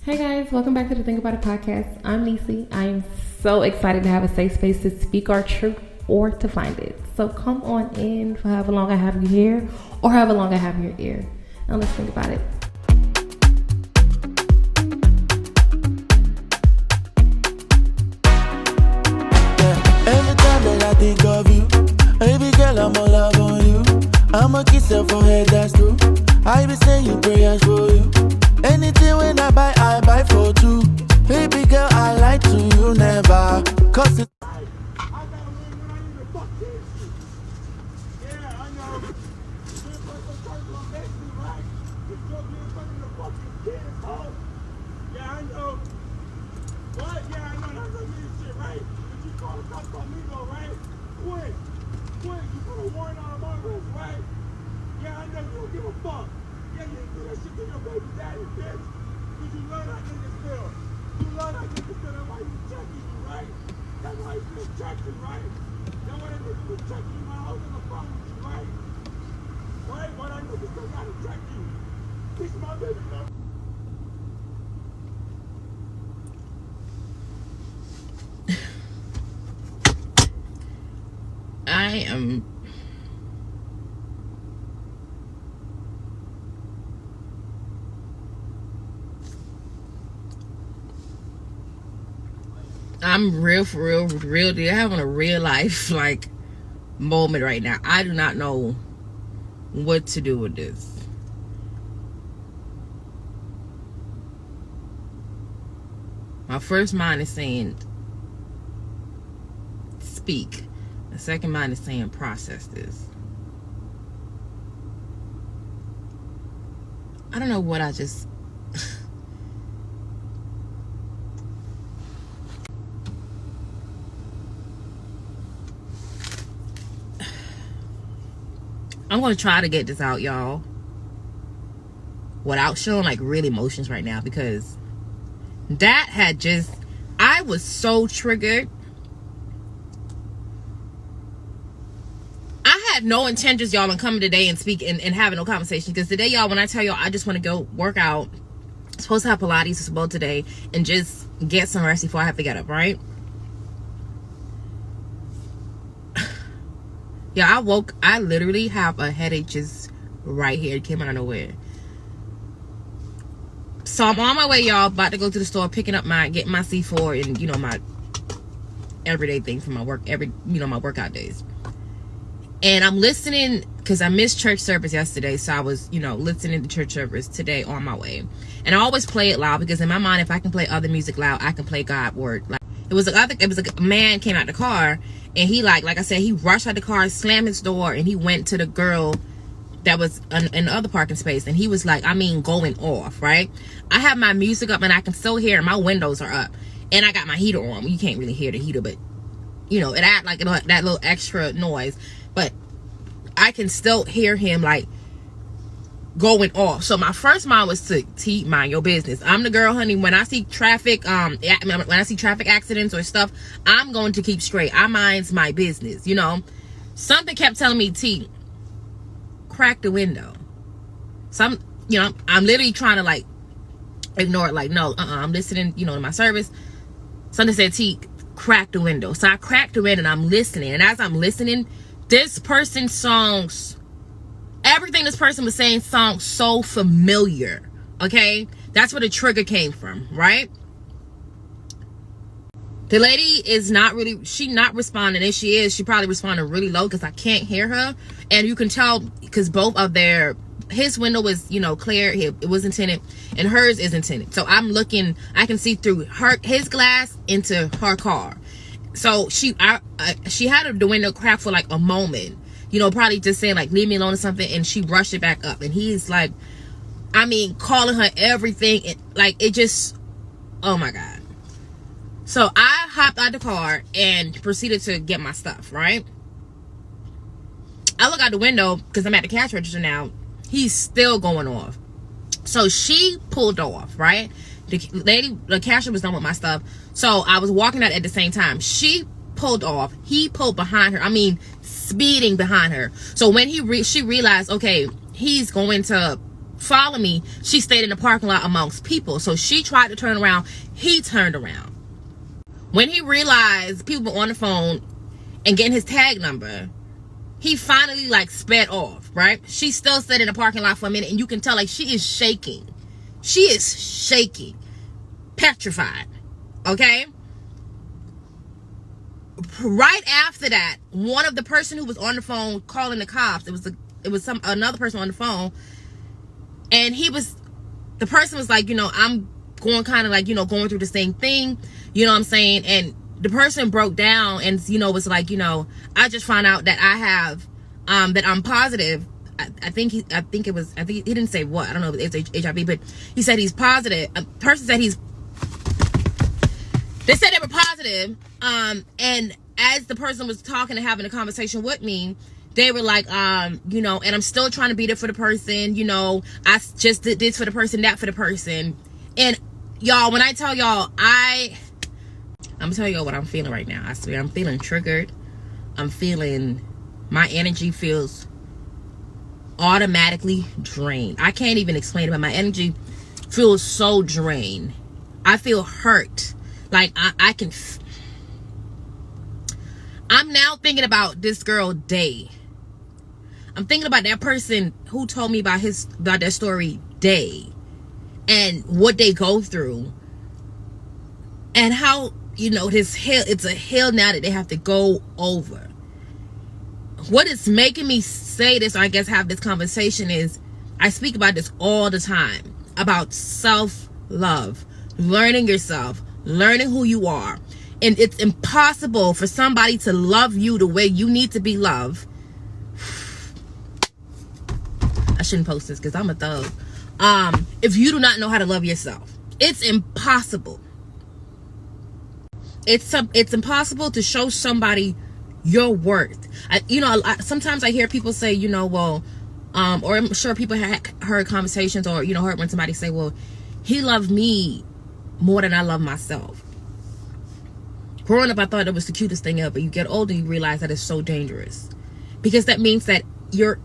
Hey guys, welcome back to the Think About It podcast. I'm Nisi. I am so excited to have a safe space to speak our truth or to find it. So come on in for however long I have you here or however long I have your ear. Now let's think about it. Every time that I think of you, baby girl, I'm all love on you. I'ma kiss your forehead, that's true. I be saying prayers for you. Anything when I buy for two. Baby girl, I lie to you never. Cause it's I gotta win when I need to fuck this shit. Yeah, I know. You're supposed to turn to a baby, right? You're still being funny to fucking kids, huh? Yeah, I know. What? Yeah, I know that's a mean shit, right? But you call the cops on me though, right? Quick, you put a warrant on my wrist, right? Yeah, I know you don't give a fuck. Yeah, you didn't do that shit to your baby daddy, bitch. Cause you love that nigga still. You love that nigga still. That's why he's checking you, right? That's why he's still checking, right? That's why that nigga was checking you when I was on the phone with you, right? Right? Why that nigga still gotta check you? This my baby, man. I'm real for real deal having a real life like moment right now. I do not know what to do with this. My first mind is saying speak. The second mind is saying process this. I don't know what I just I'm gonna try to get this out, y'all, without showing like real emotions right now, because that had just, I was so triggered. I had no intentions, y'all, on coming today and speak and having no conversation, because today, y'all, when I tell y'all I just want to go work out, I'm supposed to have Pilates as well today and just get some rest before I have to get up, right? Yeah, I literally have a headache just right here. It came out of nowhere. So I'm on my way, y'all, about to go to the store, getting my C4 and, you know, my everyday thing for my work, my workout days. And I'm listening, because I missed church service yesterday, so I was, listening to church service today on my way. And I always play it loud, because in my mind, if I can play other music loud, I can play God word. Like, it was a man came out the car, and he like I said, he rushed out the car, slammed his door, and he went to the girl that was in the other parking space, and he was like, going off, right? I have my music up, and I can still hear, my windows are up, and I got my heater on. You can't really hear the heater, but it act like that little extra noise, but I can still hear him like going off. So my first mind was to mind your business. I'm the girl, honey. When I see traffic, when I see traffic accidents or stuff, I'm going to keep straight. I mind's my business. Something kept telling me, T, crack the window. So I'm literally trying to like ignore it. Like, no, I'm listening, to my service. Something said, T, crack the window. So I cracked the window and I'm listening. And as I'm listening, this person's songs, everything this person was saying sounds so familiar. Okay, that's where the trigger came from, right? The lady is not responding. If she is, she probably responded really low, because I can't hear her. And you can tell, because both of his window was, clear, it wasn't tinted, and hers isn't tinted. So I'm looking, I can see through his glass into her car. So she had the window cracked for like a moment, probably just saying like, leave me alone or something, and she rushed it back up, and he's like, calling her everything, it just, oh my God. So I hopped out the car and proceeded to get my stuff, right? I look out the window, because I'm at the cash register now. He's still going off. So she pulled off, right? The cashier was done with my stuff. So I was walking out at the same time. She pulled off. He pulled behind her. Speeding behind her. So when she realized, okay, he's going to follow me, she stayed in the parking lot amongst people. So she tried to turn around. He turned around. When he realized people were on the phone and getting his tag number, he finally like sped off, right? She still stayed in the parking lot for a minute, and you can tell like she is shaking. She is shaking, petrified, okay? Right after that, one of the person who was on the phone calling the cops, it was another person on the phone, and the person was like, you know, I'm going kind of like, you know, going through the same thing, you know what I'm saying? And the person broke down and, you know, was like, you know, I just found out that I have, that I'm positive. I think he didn't say what, I don't know if it's HIV, but he said he's positive. A person said they said they were positive. And as the person was talking and having a conversation with me, they were like, you know, and I'm still trying to be there for the person, you know, I just did this for the person, that for the person. And y'all, when I tell y'all, I'm telling y'all what I'm feeling right now. I swear, I'm feeling triggered. I'm feeling, my energy feels automatically drained. I can't even explain it, but my energy feels so drained. I feel hurt. Like I'm now thinking about this girl, Day. I'm thinking about that person who told me about their story, Day, and what they go through, and how, you know, it's a hill now that they have to go over. What is making me say this, or I guess have this conversation, is I speak about this all the time, about self-love, learning yourself, learning who you are. And it's impossible for somebody to love you the way you need to be loved. I shouldn't post this because I'm a thug. If you do not know how to love yourself, it's impossible. It's impossible to show somebody your worth. Sometimes I hear people say, you know, well, or I'm sure people have heard conversations, or, you know, heard when somebody say, well, he loved me more than I love myself. Growing up, I thought it was the cutest thing ever. You get older, you realize that it's so dangerous, because that means that your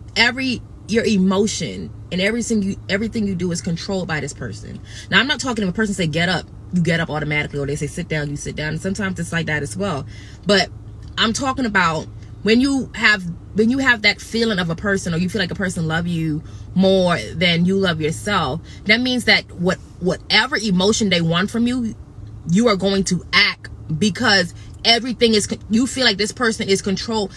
emotion and everything you do is controlled by this person. Now, I'm not talking if a person say get up, you get up automatically, or they say sit down, you sit down. And sometimes it's like that as well. But I'm talking about when you have that feeling of a person, or you feel like a person love you more than you love yourself, that means that whatever emotion they want from you, you are going to act, because everything is, you feel like this person is control.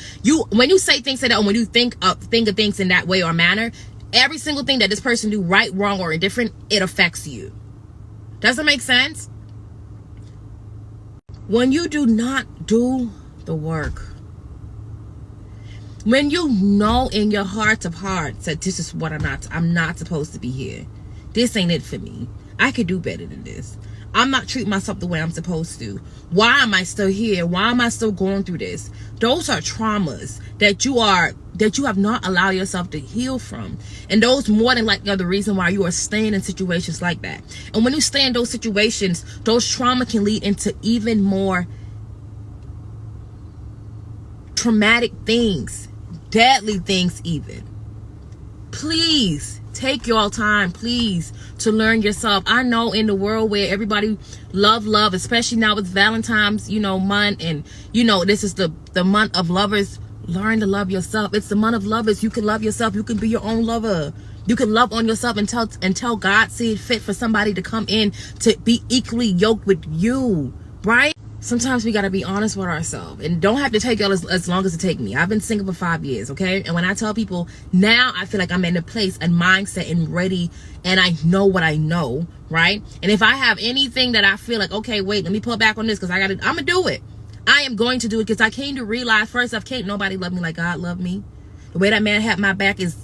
When you say things like that, or when you think of things in that way or manner, every single thing that this person do, right, wrong, or indifferent, it affects you. Does that make sense? When you do not do the work, when you know in your heart of hearts that this is what I'm not supposed to be here, this ain't it for me, I could do better than this, I'm not treating myself the way I'm supposed to, why am I still here, why am I still going through this? Those are traumas that you have not allowed yourself to heal from, and those more than likely are the reason why you are staying in situations like that. And when you stay in those situations, those trauma can lead into even more traumatic things, deadly things even. Please take your time, please, to learn yourself. I know in the world where everybody love, especially now with Valentine's, you know, month, and, you know, this is the month of lovers. Learn to love yourself. It's the month of lovers. You can love yourself. You can be your own lover. You can love on yourself until God see it fit for somebody to come in to be equally yoked with you, right? Sometimes we got to be honest with ourselves, and don't have to take y'all as long as it take me. I've been single for 5 years, okay? And when I tell people now, I feel like I'm in a place and mindset and ready, and I know what I know, right? And if I have anything that I feel like, okay, wait, let me pull back on this because I'm gonna do it. I am going to do it, because I came to realize, first off, can't nobody love me like God loved me. The way that man had my back is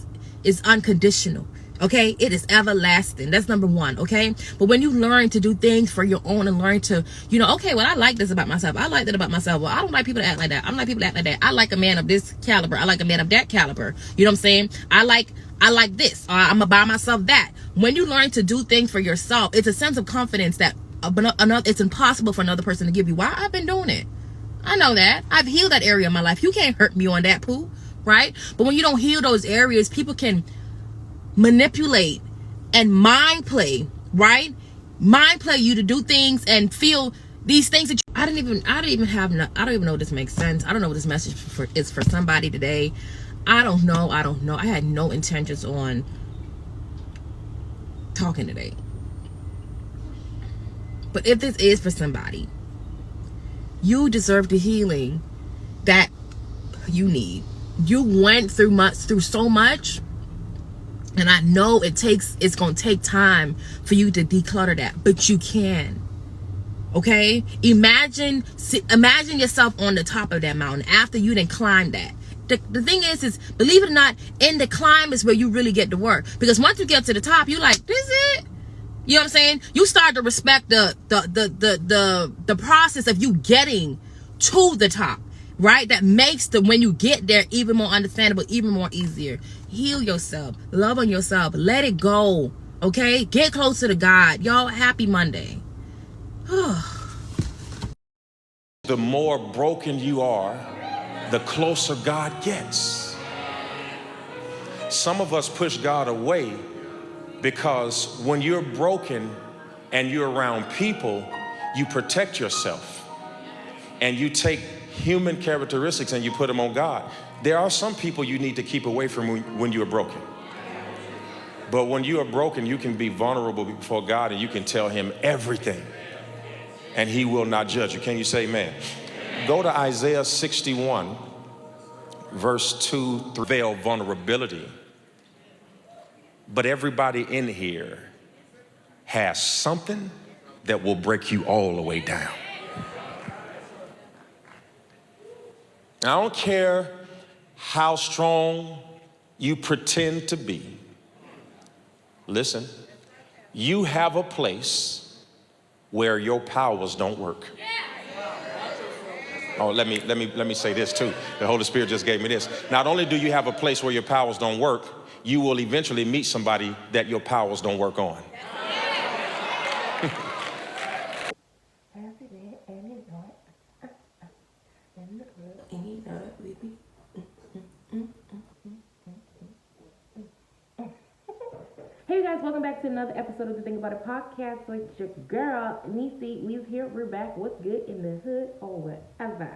unconditional. Okay, it is everlasting. That's number one. Okay, but when you learn to do things for your own, and learn to, you know, okay, well, I like this about myself, I like that about myself, well, I don't like people to act like that, I don't like people to act like that, I like a man of this caliber, I like a man of that caliber, you know what I'm saying, I like this, or I'm gonna buy myself that. When you learn to do things for yourself, it's a sense of confidence that it's impossible for another person to give you. Why? I've been doing it. I know that. I've healed that area of my life. You can't hurt me on that, poo, right? But when you don't heal those areas, people can manipulate and mind play, right? Mind play you to do things and feel these things that I don't even know if this makes sense. I don't know what this message is for somebody today. I don't know. I had no intentions on talking today. But if this is for somebody, you deserve the healing that you need. You went through so much, and I know it's going to take time for you to declutter that, but you can. Okay? Imagine yourself on the top of that mountain after you done climbed that. The thing is believe it or not, in the climb is where you really get to work. Because once you get to the top, you're like, this is it. You know what I'm saying? You start to respect the process of you getting to the top, right? That makes when you get there even more understandable, even more easier. Heal yourself, love on yourself, let it go. Okay? Get closer to God. Y'all, happy Monday. The more broken you are, the closer God gets. Some of us push God away because when you're broken and you're around people, you protect yourself and you take human characteristics and you put them on God. There are some people you need to keep away from when you are broken. But when you are broken, you can be vulnerable before God and you can tell him everything and he will not judge you. Can you say amen? Go to Isaiah 61, verse 2, veil vulnerability. But everybody in here has something that will break you all the way down. I don't care how strong you pretend to be. Listen, you have a place where your powers don't work. Oh, let me say this too. The Holy Spirit just gave me this. Not only do you have a place where your powers don't work, you will eventually meet somebody that your powers don't work on. Hey guys, welcome back to another episode of the Think About It podcast with your girl, Nisi. We's here, we're back. What's good in the hood or whatever?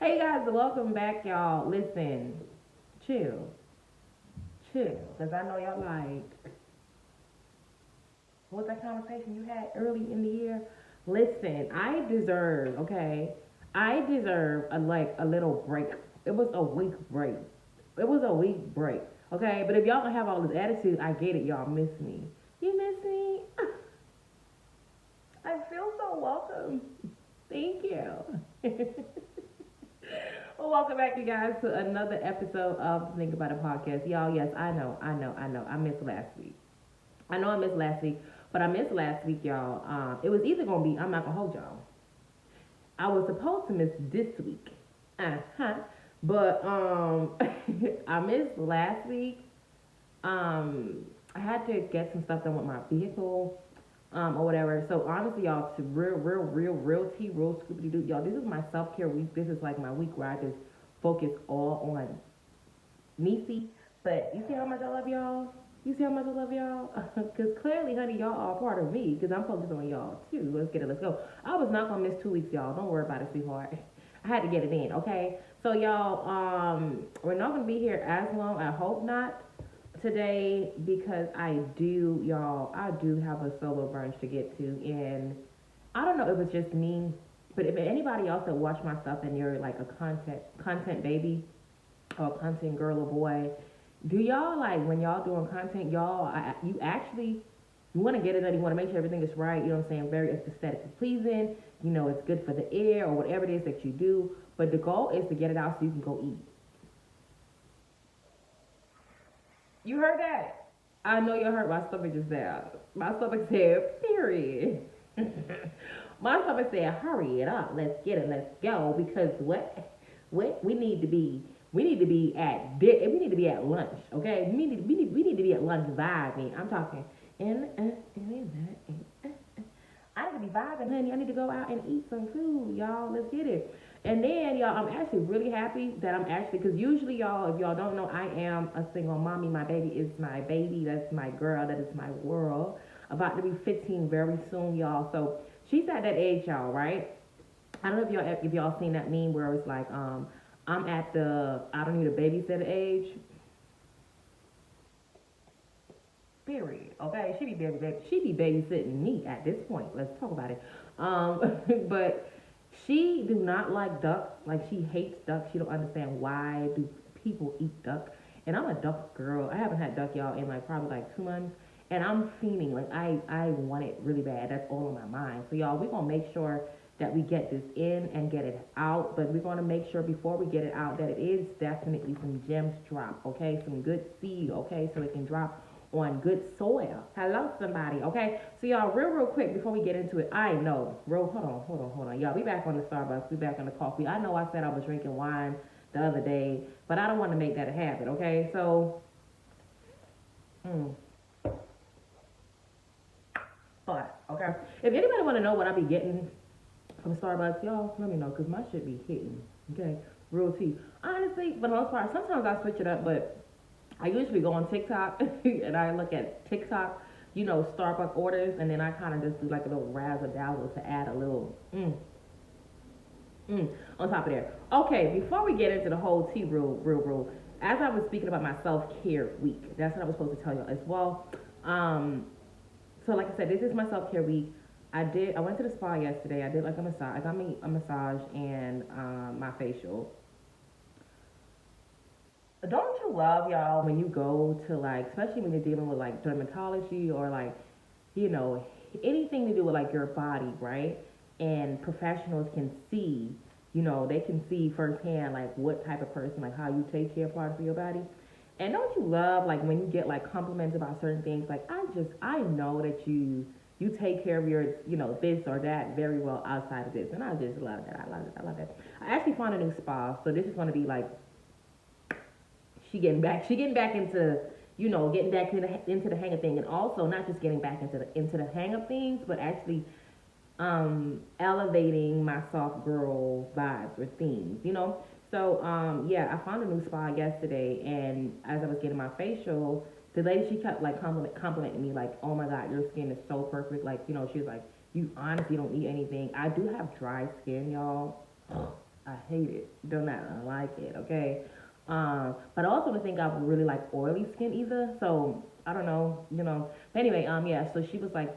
Hey guys, welcome back, y'all. Listen, chill, because I know y'all like, what's that conversation you had early in the year? Listen, I deserve a little break. It was a week break. Okay, but if y'all don't have all this attitude, I get it. Y'all miss me. You miss me? I feel so welcome. Thank you. Well, welcome back, you guys, to another episode of the Think About It podcast. Y'all, yes, I know. I missed last week. But I missed last week, y'all. It was either going to be, I'm not going to hold y'all. I was supposed to miss this week. But I missed last week. I had to get some stuff done with my vehicle, or whatever. So honestly, y'all, to real tea, real scoopity doo, y'all, this is my self-care week. This is like my week where I just focus all on Nisi. But you see how much I love y'all? Because clearly, honey, y'all are part of me, because I'm focused on y'all too. Let's get it, let's go. I was not gonna miss 2 weeks, y'all. Don't worry about it, sweetheart. I had to get it in, okay? So y'all, we're not gonna be here as long, I hope not, today, because I do have a solo brunch to get to, and I don't know if it's just me, but if anybody else that watch my stuff and you're like a content baby, or a content girl or boy, do y'all, like, when y'all doing content, y'all, you want to get it done, you want to make sure everything is right, you know what I'm saying, very aesthetically pleasing, you know, it's good for the air or whatever it is that you do, but the goal is to get it out so you can go eat. You heard that? I know you heard my stomach just there. My stomach said, period. My stomach said, hurry it up, let's get it, let's go, because what we need to be at lunch, okay? We need to be at lunch vibing. I'm talking I need to be vibing, honey. I need to go out and eat some food, y'all. Let's get it. And then, y'all, I'm actually really happy that I'm actually, because usually, y'all, if y'all don't know, I am a single mommy. My baby is my baby. That's my girl. That is my world. About to be 15 very soon, y'all. So she's at that age, y'all, right? I don't know if y'all seen that meme where it's like, I'm at the I don't need a babysitter age. Period. Okay, she be babysitting me at this point. Let's talk about it. But she do not like duck. Like she hates duck. She don't understand why do people eat duck. And I'm a duck girl. I haven't had duck y'all in like probably like 2 months. And I'm feeling like I want it really bad. That's all on my mind. So y'all, we're gonna make sure that we get this in and get it out. But we're gonna make sure before we get it out that it is definitely some gems drop. Okay, some good seed. Okay, so it can drop on good soil. Hello, somebody. Okay, so y'all, real quick before we get into it, I know, hold on, y'all. We back on the Starbucks. We back on the coffee. I know I said I was drinking wine the other day, but I don't want to make that a habit. Okay, so, but okay, if anybody want to know what I be getting from Starbucks, y'all, let me know because my shit be hitting. Okay, real tea. Honestly, for the most part, sometimes I switch it up, but I usually go on TikTok and I look at TikTok, you know, Starbucks orders, and then I kind of just do like a little razzle dazzle to add a little on top of there. Okay, before we get into the whole tea rule, as I was speaking about my self-care week, that's what I was supposed to tell you as well. So like I said, this is my self-care week. I went to the spa yesterday. I did like a massage. I got me a massage and my facial. Don't you love, y'all, when you go to like, especially when you're dealing with like dermatology or like, you know, anything to do with like your body, right? And professionals can see, you know, they can see firsthand like what type of person, like how you take care of parts of your body. And don't you love like when you get like compliments about certain things? Like I know that you take care of your, you know, this or that very well outside of this, and I just love that. I love that. I actually found a new spa, so this is going to be like. She getting back into, you know, getting back into the hang of things, and also not just getting back into the hang of things, but actually elevating my soft girl vibes or themes, you know. So yeah, I found a new spa yesterday, and as I was getting my facial, the lady, she kept like complimenting me like, oh my god, your skin is so perfect. Like, you know, she was like, you honestly don't need anything. I do have dry skin, y'all. I hate it. Do not like it. Okay. But I also don't think I really like oily skin either. So I don't know, you know. But anyway, yeah. So she was like,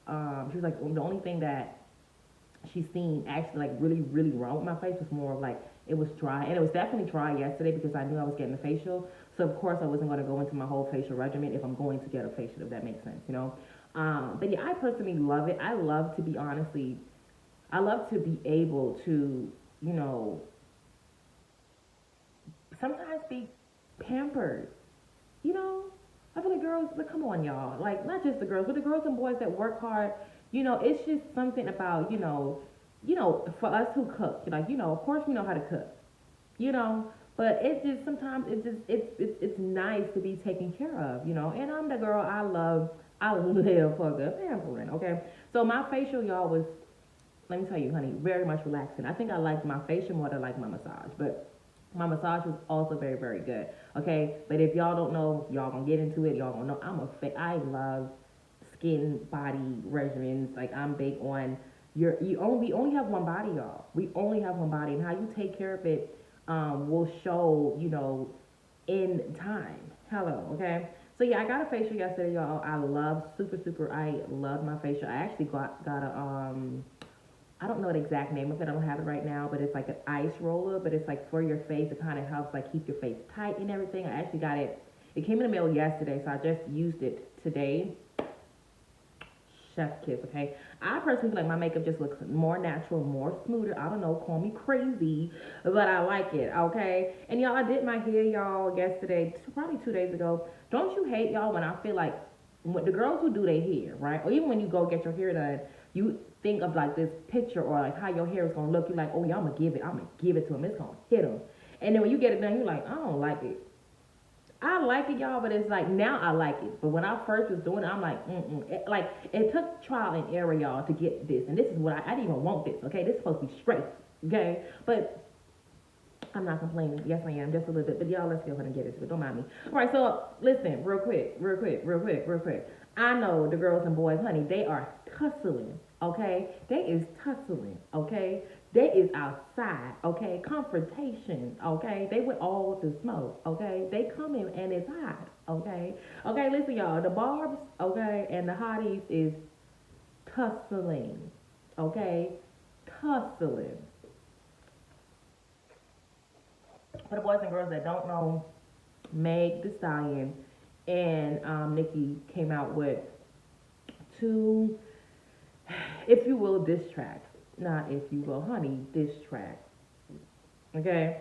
the only thing that she's seen actually like really wrong with my face was more of like it was dry, and it was definitely dry yesterday because I knew I was getting a facial. So of course I wasn't going to go into my whole facial regimen if I'm going to get a facial, if that makes sense, you know. But yeah, I personally love it. I love to be able to, you know, sometimes be pampered, you know. I feel like girls, like, come on, y'all, like not just the girls, but the girls and boys that work hard, you know. It's just something about, you know, for us who cook, like, you know, of course we know how to cook, you know, but it's just sometimes it's nice to be taken care of, you know. And I'm the girl, I live for the pampering. Okay, so my facial, y'all, was, let me tell you, honey, very much relaxing. I think I liked my facial more than I liked my massage, but my massage was also very good. Okay, but if y'all don't know, y'all gonna get into it. Y'all gonna know I love skin body regimens. Like, I'm big on we only have one body, y'all. We only have one body, and how you take care of it will show, you know, in time. Hello, okay. So yeah, I got a facial yesterday, y'all. I love I love my facial. I actually got a I don't know the exact name of it. I don't have it right now, but it's like an ice roller, but it's like for your face. It kind of helps like keep your face tight and everything. I actually got it. It came in the mail yesterday, so I just used it today. Chef kiss, okay? I personally feel like my makeup just looks more natural, more smoother. I don't know, call me crazy, but I like it, okay? And y'all, I did my hair, y'all, yesterday, probably 2 days ago. Don't you hate, y'all, when I feel like when the girls who do their hair, right? Or even when you go get your hair done, you think of like this picture or like how your hair is gonna look. You're like, oh yeah, I'm gonna give it to him. It's gonna hit him. And then when you get it done, you're like, I don't like it. I like it, y'all, but it's like now I like it. But when I first was doing it, I'm like, like it took trial and error, y'all, to get this. And this is what I didn't even want this. Okay, this is supposed to be straight. Okay, but I'm not complaining. Yes, I am, just a little bit. But y'all, let's go ahead and get into it. Don't mind me. All right, so listen, real quick. I know the girls and boys, honey, they are tussling. Okay, they is tussling. Okay, they is outside. Okay, confrontation. Okay, they with all the smoke. Okay, they coming and it's hot. Okay, listen, y'all. The Barbs, okay, and the Hotties is tussling. Okay, tussling. For the boys and girls that don't know, Meg Thee Stallion and Nicki came out with two, if you will, diss tracks. Not if you will, honey, diss tracks. Okay.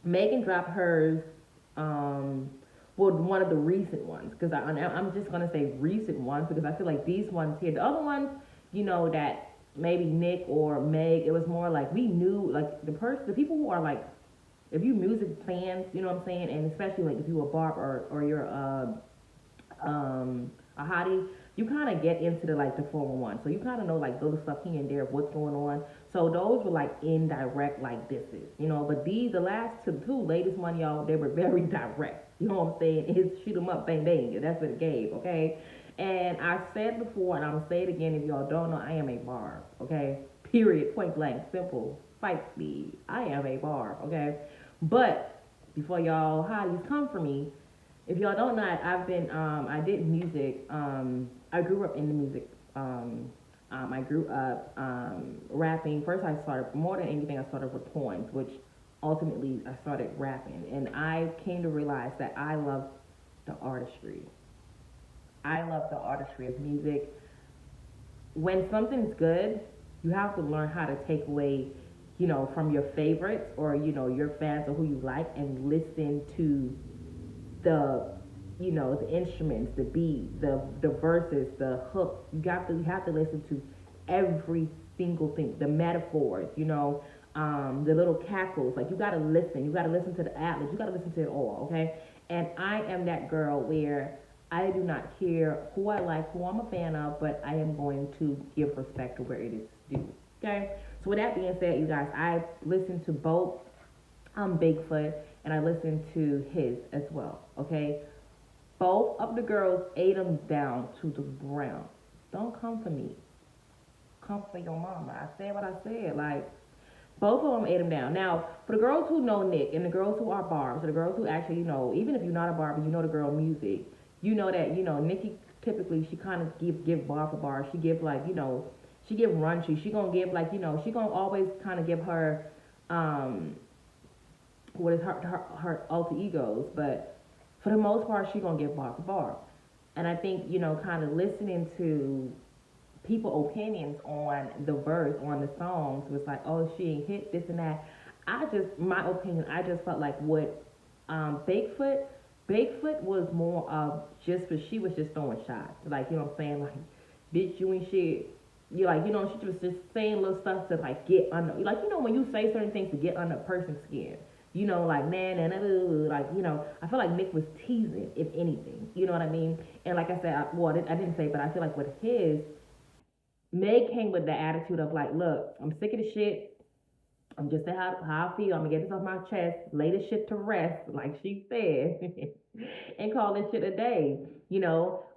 Megan dropped hers, well, one of the recent ones, because I'm just gonna say recent ones because I feel like these ones here, the other ones, that maybe Nick or Meg, it was more like we knew, like the people who are like, if you music fans, you know what I'm saying, and especially like if you a Barb or you're a hottie, you kind of get into the 411, so you kind of know like little stuff here and there of what's going on. So those were like indirect like disses, but the last two latest one, y'all, they were very direct. You know what I'm saying? It's shoot 'em up, bang bang. That's what it gave, okay? And I said before, and I'm gonna say it again if y'all don't know, I am a Barb, okay? Period, point blank, simple, fight speed. I am a Barb, okay? But before y'all hotties come for me, if y'all don't know, I've been, I did music. I grew up in the music. I grew up rapping. First, I started, more than anything, I started with poems, which ultimately I started rapping. And I came to realize that I love the artistry. I love the artistry of music. When something's good, you have to learn how to take away, from your favorites or, your fans or who you like and listen to the, the instruments, the beat, the verses, the hook. You have to listen to every single thing, the metaphors, the little cackles. Like you gotta listen. You gotta listen to the atlas. You gotta listen to it all, okay? And I am that girl where I do not care who I like, who I'm a fan of, but I am going to give respect to where it is due. Okay? So with that being said, you guys, I listened to both Bigfoot and I listened to his as well. Okay? Both of the girls ate them down to the ground. Don't come for me. Come for your mama. I said what I said. Like, both of them ate them down. Now, for the girls who know Nick and the girls who are Barbs, or the girls who actually, even if you're not a Barb, you know the girl music, you know that, Nikki typically, she kind of give bar for bar. She give she give raunchy. She gonna give she gonna always kind of give her, what is her alter egos, but for the most part, she gonna give bar for bar. And I think, kind of listening to people opinions on the verse, on the songs, was like, oh, she ain't hit this and that. My opinion, I just felt like what Bigfoot was more of just, but she was just throwing shots. Like, you know what I'm saying? Like, bitch, you ain't shit. You she was just saying little stuff to get under, when you say certain things to get under a person's skin. Like, I feel like Nick was teasing, if anything. You know what I mean? And like I said, I didn't say, but I feel like with his, Meg came with the attitude of like, look, I'm sick of the shit. I'm just saying how I feel. I'm gonna get this off my chest, lay this shit to rest, like she said, and call this shit a day,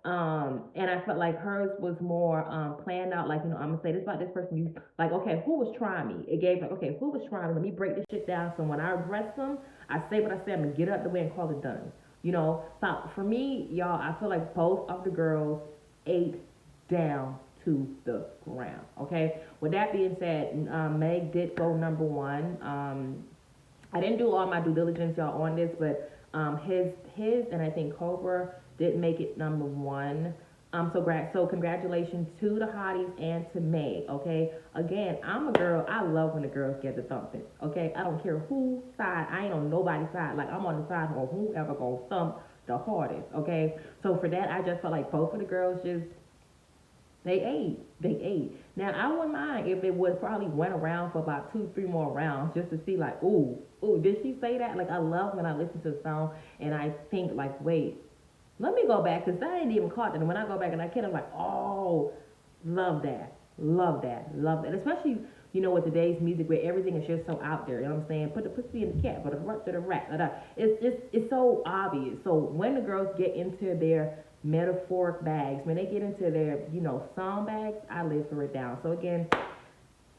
And I felt like hers was more planned out, like, I'm gonna say this about this person. You like, okay, who was trying me? It gave like, okay, who was trying me? Let me break this shit down. So when I address them, I say what I say. I'm gonna get out the way and call it done. So for me, y'all, I feel like both of the girls ate down to the ground. Okay. With that being said, Meg did go number one. I didn't do all my due diligence, y'all, on this, but his and I think Cobra did make it number one. So congratulations to the hotties and to Meg. Okay. Again, I'm a girl. I love when the girls get the thumping. Okay. I don't care whose side. I ain't on nobody's side. Like, I'm on the side of whoever gonna thump the hardest. Okay. So for that, I just felt like both of the girls just, They ate. Now I wouldn't mind if it would probably went around for about 2, 3 more rounds just to see like, ooh, did she say that? Like I love when I listen to a song and I think like, wait, let me go back because I ain't even caught that. And when I go back and I can, I'm like, oh, love that, love that, love that. Especially, with today's music where everything is just so out there. You know what I'm saying? Put the pussy in the cat, put the rut to the rat. It's so obvious. So when the girls get into their metaphoric bags, when they get into their, song bags, I live for it down. So again,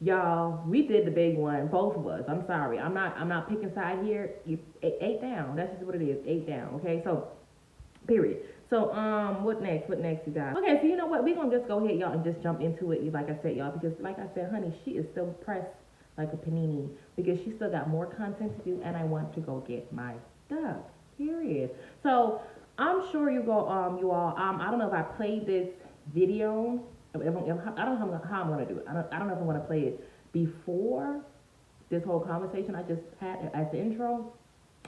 y'all, we did the big one, both of us. I'm sorry. I'm not picking side here. You eight down. That's just what it is. 8 down. Okay, so period. So what next? What next, you guys? Okay, so you know what? We're gonna just go ahead, y'all, and just jump into it. Like I said, y'all, because like I said, honey, she is still pressed like a panini because she still got more content to do, and I want to go get my stuff. Period. So I'm sure you all. I don't know if I played this video. I don't know how I'm gonna do it. I don't know if I'm gonna play it before this whole conversation I just had as the intro.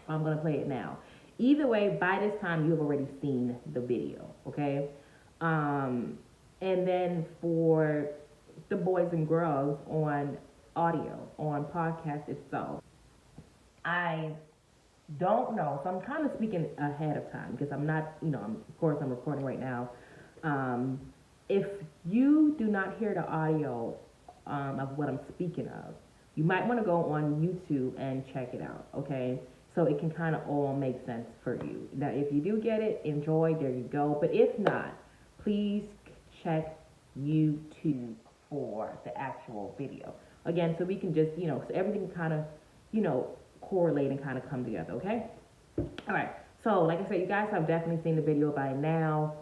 I'm gonna play it now. Either way, by this time you have already seen the video, okay? And then for the boys and girls on audio, on podcast itself, I don't know. So I'm kind of speaking ahead of time because I'm not, of course I'm recording right now. If you do not hear the audio of what I'm speaking of, you might want to go on YouTube and check it out, okay? So it can kind of all make sense for you. Now, if you do get it, enjoy, there you go. But if not, please check YouTube for the actual video. Again, so we can just, so everything kind of, correlate and kind of come together, okay? All right, so like I said, you guys have definitely seen the video by now.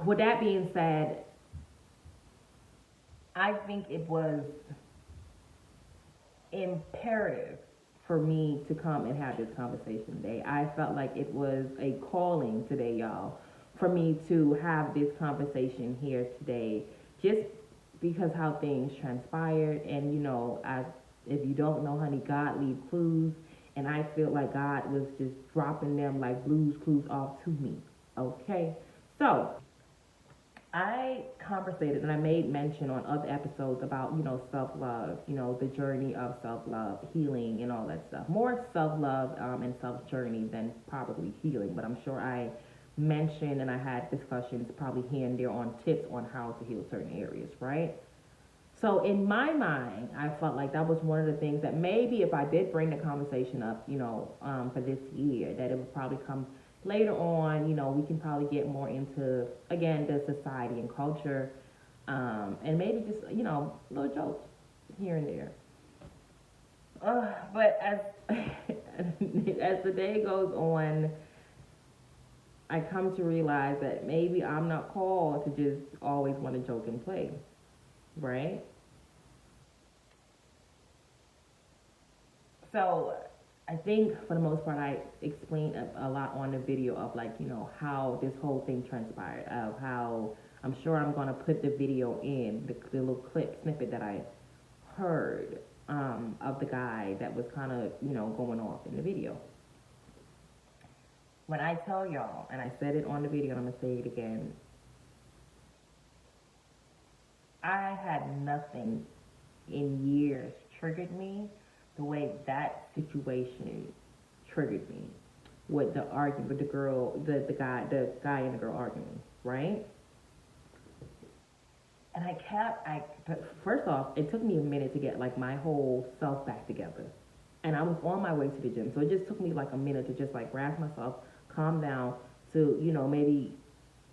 With that being said, I think it was imperative for me to come and have this conversation today. I felt like it was a calling today, y'all, for me to have this conversation here today, just because how things transpired. And if you don't know, honey, God leave clues, and I feel like God was just dropping them like Blue's Clues off to me. Okay, so I conversated and I made mention on other episodes about, self-love, the journey of self-love, healing and all that stuff. More self-love and self-journey than probably healing, but I'm sure I mentioned and I had discussions probably here and there on tips on how to heal certain areas, right? So in my mind, I felt like that was one of the things that maybe if I did bring the conversation up, for this year, that it would probably come later on. We can probably get more into, again, the society and culture, and maybe just, little jokes here and there. But as as the day goes on, I come to realize that maybe I'm not called to just always want to joke and play, right? So I think for the most part, I explained a lot on the video of how this whole thing transpired, of how I'm sure I'm going to put the video in, the little snippet that I heard of the guy that was kind of, going off in the video. When I tell y'all, and I said it on the video, and I'm going to say it again, I had nothing in years triggered me the way that situation triggered me with the argument with the girl, the guy and the girl arguing, right? And first off, it took me a minute to get my whole self back together. And I was on my way to the gym. So it just took me a minute to just grasp myself, calm down, to, maybe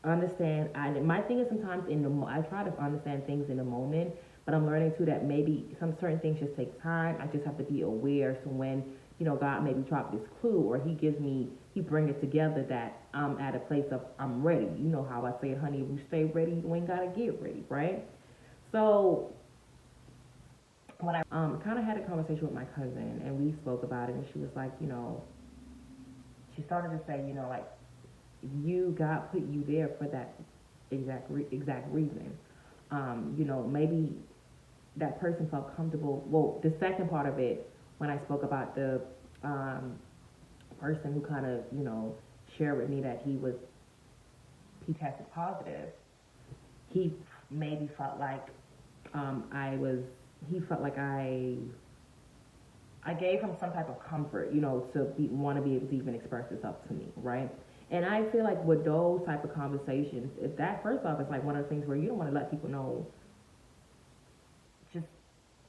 understand. My thing is sometimes I try to understand things in the moment, but I'm learning too that maybe some certain things just take time. I just have to be aware. So when, God maybe dropped this clue, or he bring it together, that I'm at a place of I'm ready. You know how I say, honey, if you stay ready, you ain't gotta get ready, right? So when I kind of had a conversation with my cousin, and we spoke about it, and she was like, she started to say, God put you there for that exact reason. Maybe that person felt comfortable. Well, the second part of it, when I spoke about the person who kind of, shared with me that he tested positive, he maybe felt like he felt like I gave him some type of comfort, to want to be able to even express himself to me, right? And I feel like with those type of conversations, if that first off, it's like one of the things where you don't want to let people know,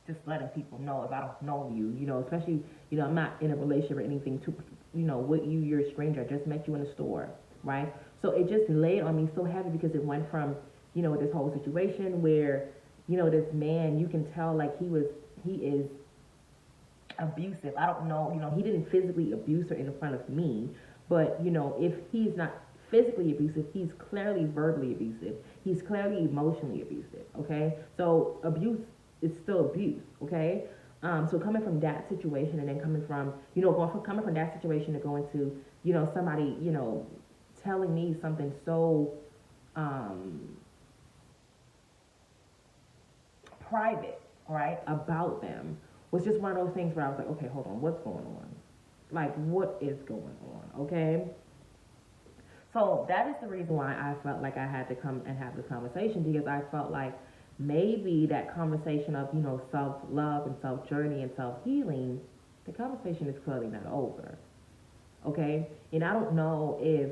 just letting people know if I don't know you, especially, I'm not in a relationship or anything to, with you, you're a stranger. I just met you in the store, right? So it just laid on me so heavy because it went from, this whole situation where, this man, you can tell like he is abusive. I don't know, he didn't physically abuse her in front of me, but if he's not physically abusive, he's clearly verbally abusive. He's clearly emotionally abusive. Okay, so abuse is still abuse. Okay, so coming from that situation and then coming from coming from that situation to going to somebody telling me something so private, right, about them was just one of those things where I was like, okay, hold on, what's going on? Like, what is going on? Okay. So that is the reason why I felt like I had to come and have this conversation, because I felt like maybe that conversation of, self-love and self-journey and self-healing, the conversation is clearly not over. Okay. And I don't know if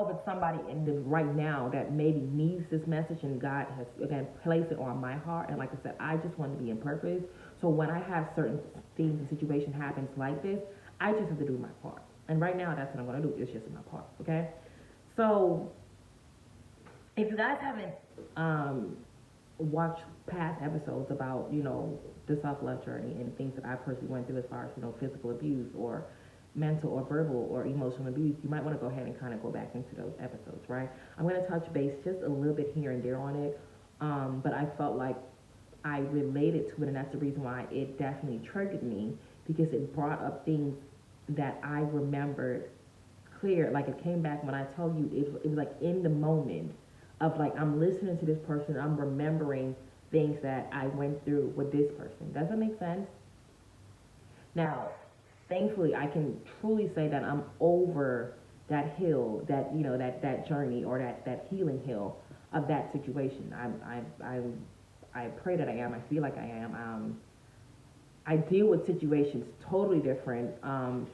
it's somebody in this right now that maybe needs this message, and God has, again, placed it on my heart. And like I said, I just want to be in purpose. So when I have certain things and situation happens like this, I just have to do my part. And right now, that's what I'm going to do. It's just my part. Okay. So if you guys haven't watched past episodes about, the self-love journey and things that I personally went through as far as, physical abuse or mental or verbal or emotional abuse, you might want to go ahead and kind of go back into those episodes, right? I'm going to touch base just a little bit here and there on it, but I felt like I related to it, and that's the reason why it definitely triggered me, because it brought up things that I remembered clear. Like, it came back when I tell you, it was like in the moment of like, I'm listening to this person, I'm remembering things that I went through with this person. Does that make sense? Now, thankfully, I can truly say that I'm over that hill, that that journey, or that healing hill of that situation. I pray that I am. I feel like I am. I deal with situations totally different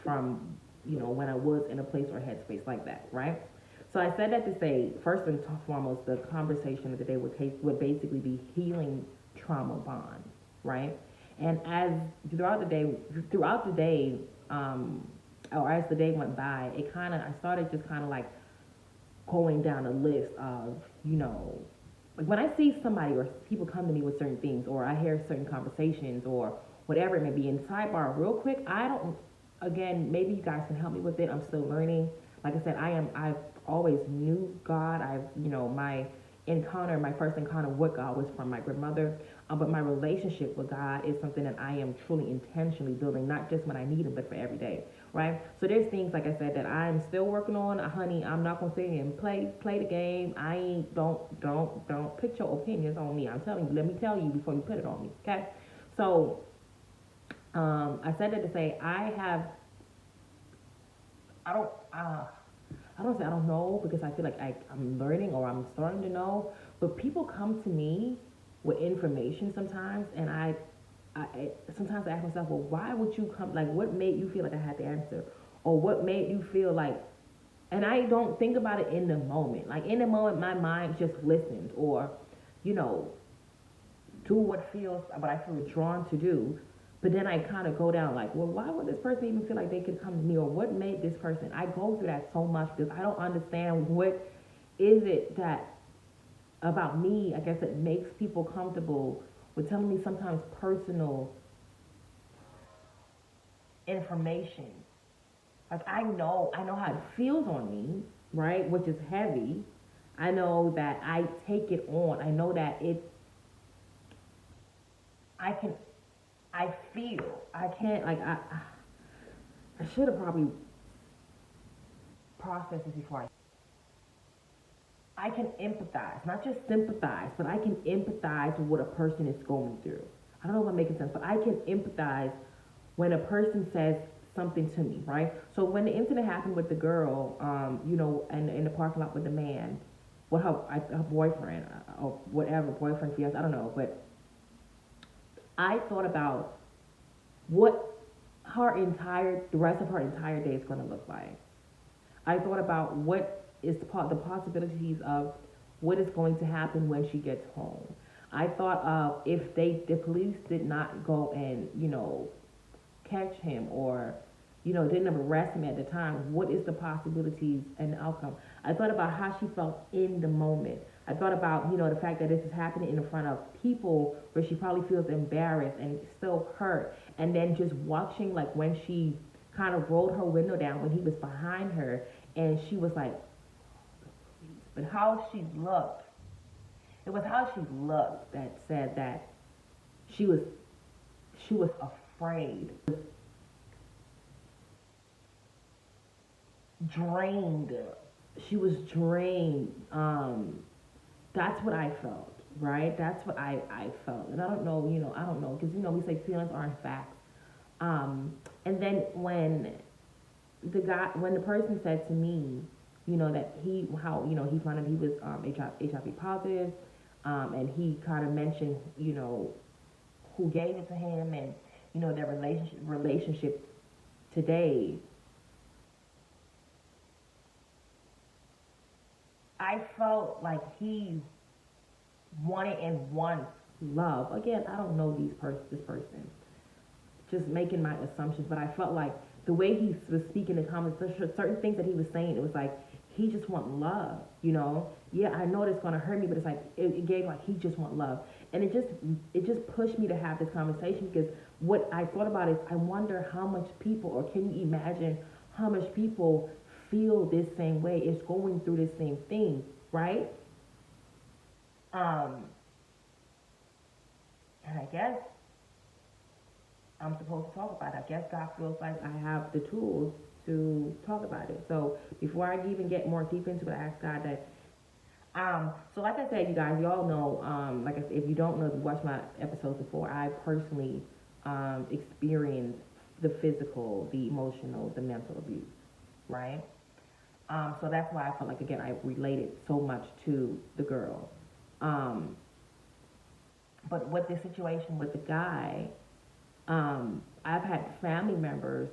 from when I was in a place or headspace like that, right? So I said that to say, first and foremost, the conversation of the day would basically be healing trauma bond, right? And as throughout the day, or as the day went by, I started just kind of like going down a list of, like when I see somebody or people come to me with certain things, or I hear certain conversations or whatever it may be, in sidebar real quick, again, maybe you guys can help me with it. I'm still learning. Like I said, I've always knew God. My first encounter with God was from my grandmother. But my relationship with God is something that I am truly intentionally building, not just when I need Him, but for every day, right? So there's things, like I said, that I'm still working on. Honey, I'm not gonna sit here and play the game. Don't put your opinions on me. I'm telling you, let me tell you before you put it on me, okay? So I said that to say I don't know, because I feel like I'm learning, or I'm starting to know, but people come to me with information sometimes, and I sometimes I ask myself, well, why would you come? Like, what made you feel like I had the answer, or what made you feel like? And I don't think about it in the moment. Like, in the moment, my mind just listens, or do what I feel drawn to do. But then I kind of go down like, well, why would this person even feel like they could come to me, or what made this person? I go through that so much because I don't understand what is it that about me, I guess, that makes people comfortable with telling me sometimes personal information. Like, I know how it feels on me, right? Which is heavy. I know that I take it on. I know that I feel. I can't, like, I should have probably processed this before I can empathize, not just sympathize, but I can empathize with what a person is going through. I don't know if I'm making sense, but I can empathize when a person says something to me, right? So when the incident happened with the girl, you know, in the parking lot with the man, with her boyfriend, or whatever, boyfriend, fiance, I don't know, but I thought about what the rest of her entire day is going to look like. I thought about what is the possibilities of what is going to happen when she gets home. I thought of if the police did not go and, you know, catch him, or, you know, didn't arrest him at the time, what is the possibilities and the outcome? I thought about how she felt in the moment. I thought about, you know, the fact that this is happening in front of people where she probably feels embarrassed and still hurt. And then just watching, like, when she kind of rolled her window down when he was behind her, and she was like, but how she looked. It was how she looked that said that she was afraid, drained. She was drained. That's what I felt, right? That's what I felt. And I don't know, you know, I don't know, because, you know, we say feelings aren't facts. And then when the person said to me, you know, that he found out he was HIV positive, and he kind of mentioned, you know, who gave it to him, and, you know, their relationship today. I felt like he wanted and wants love. Again, I don't know this person. Just making my assumptions, but I felt like the way he was speaking in comments, certain things that he was saying, it was like he just want love, you know. Yeah, I know it's gonna hurt me, but it's like it gave like he just want love, and it just pushed me to have this conversation, because what I thought about is I wonder how much people, or can you imagine how much people feel this same way, is going through this same thing, right? And I guess I'm supposed to talk about it. I guess God feels like I have the tools to talk about it. So before I even get more deep into it, I ask God that. So like I said, you guys, y'all know, like I said, if you don't know, if you watched my episodes before, I personally experienced the physical, the emotional, the mental abuse, right? So that's why I felt like, again, I related so much to the girl. But with this situation with the guy, I've had family members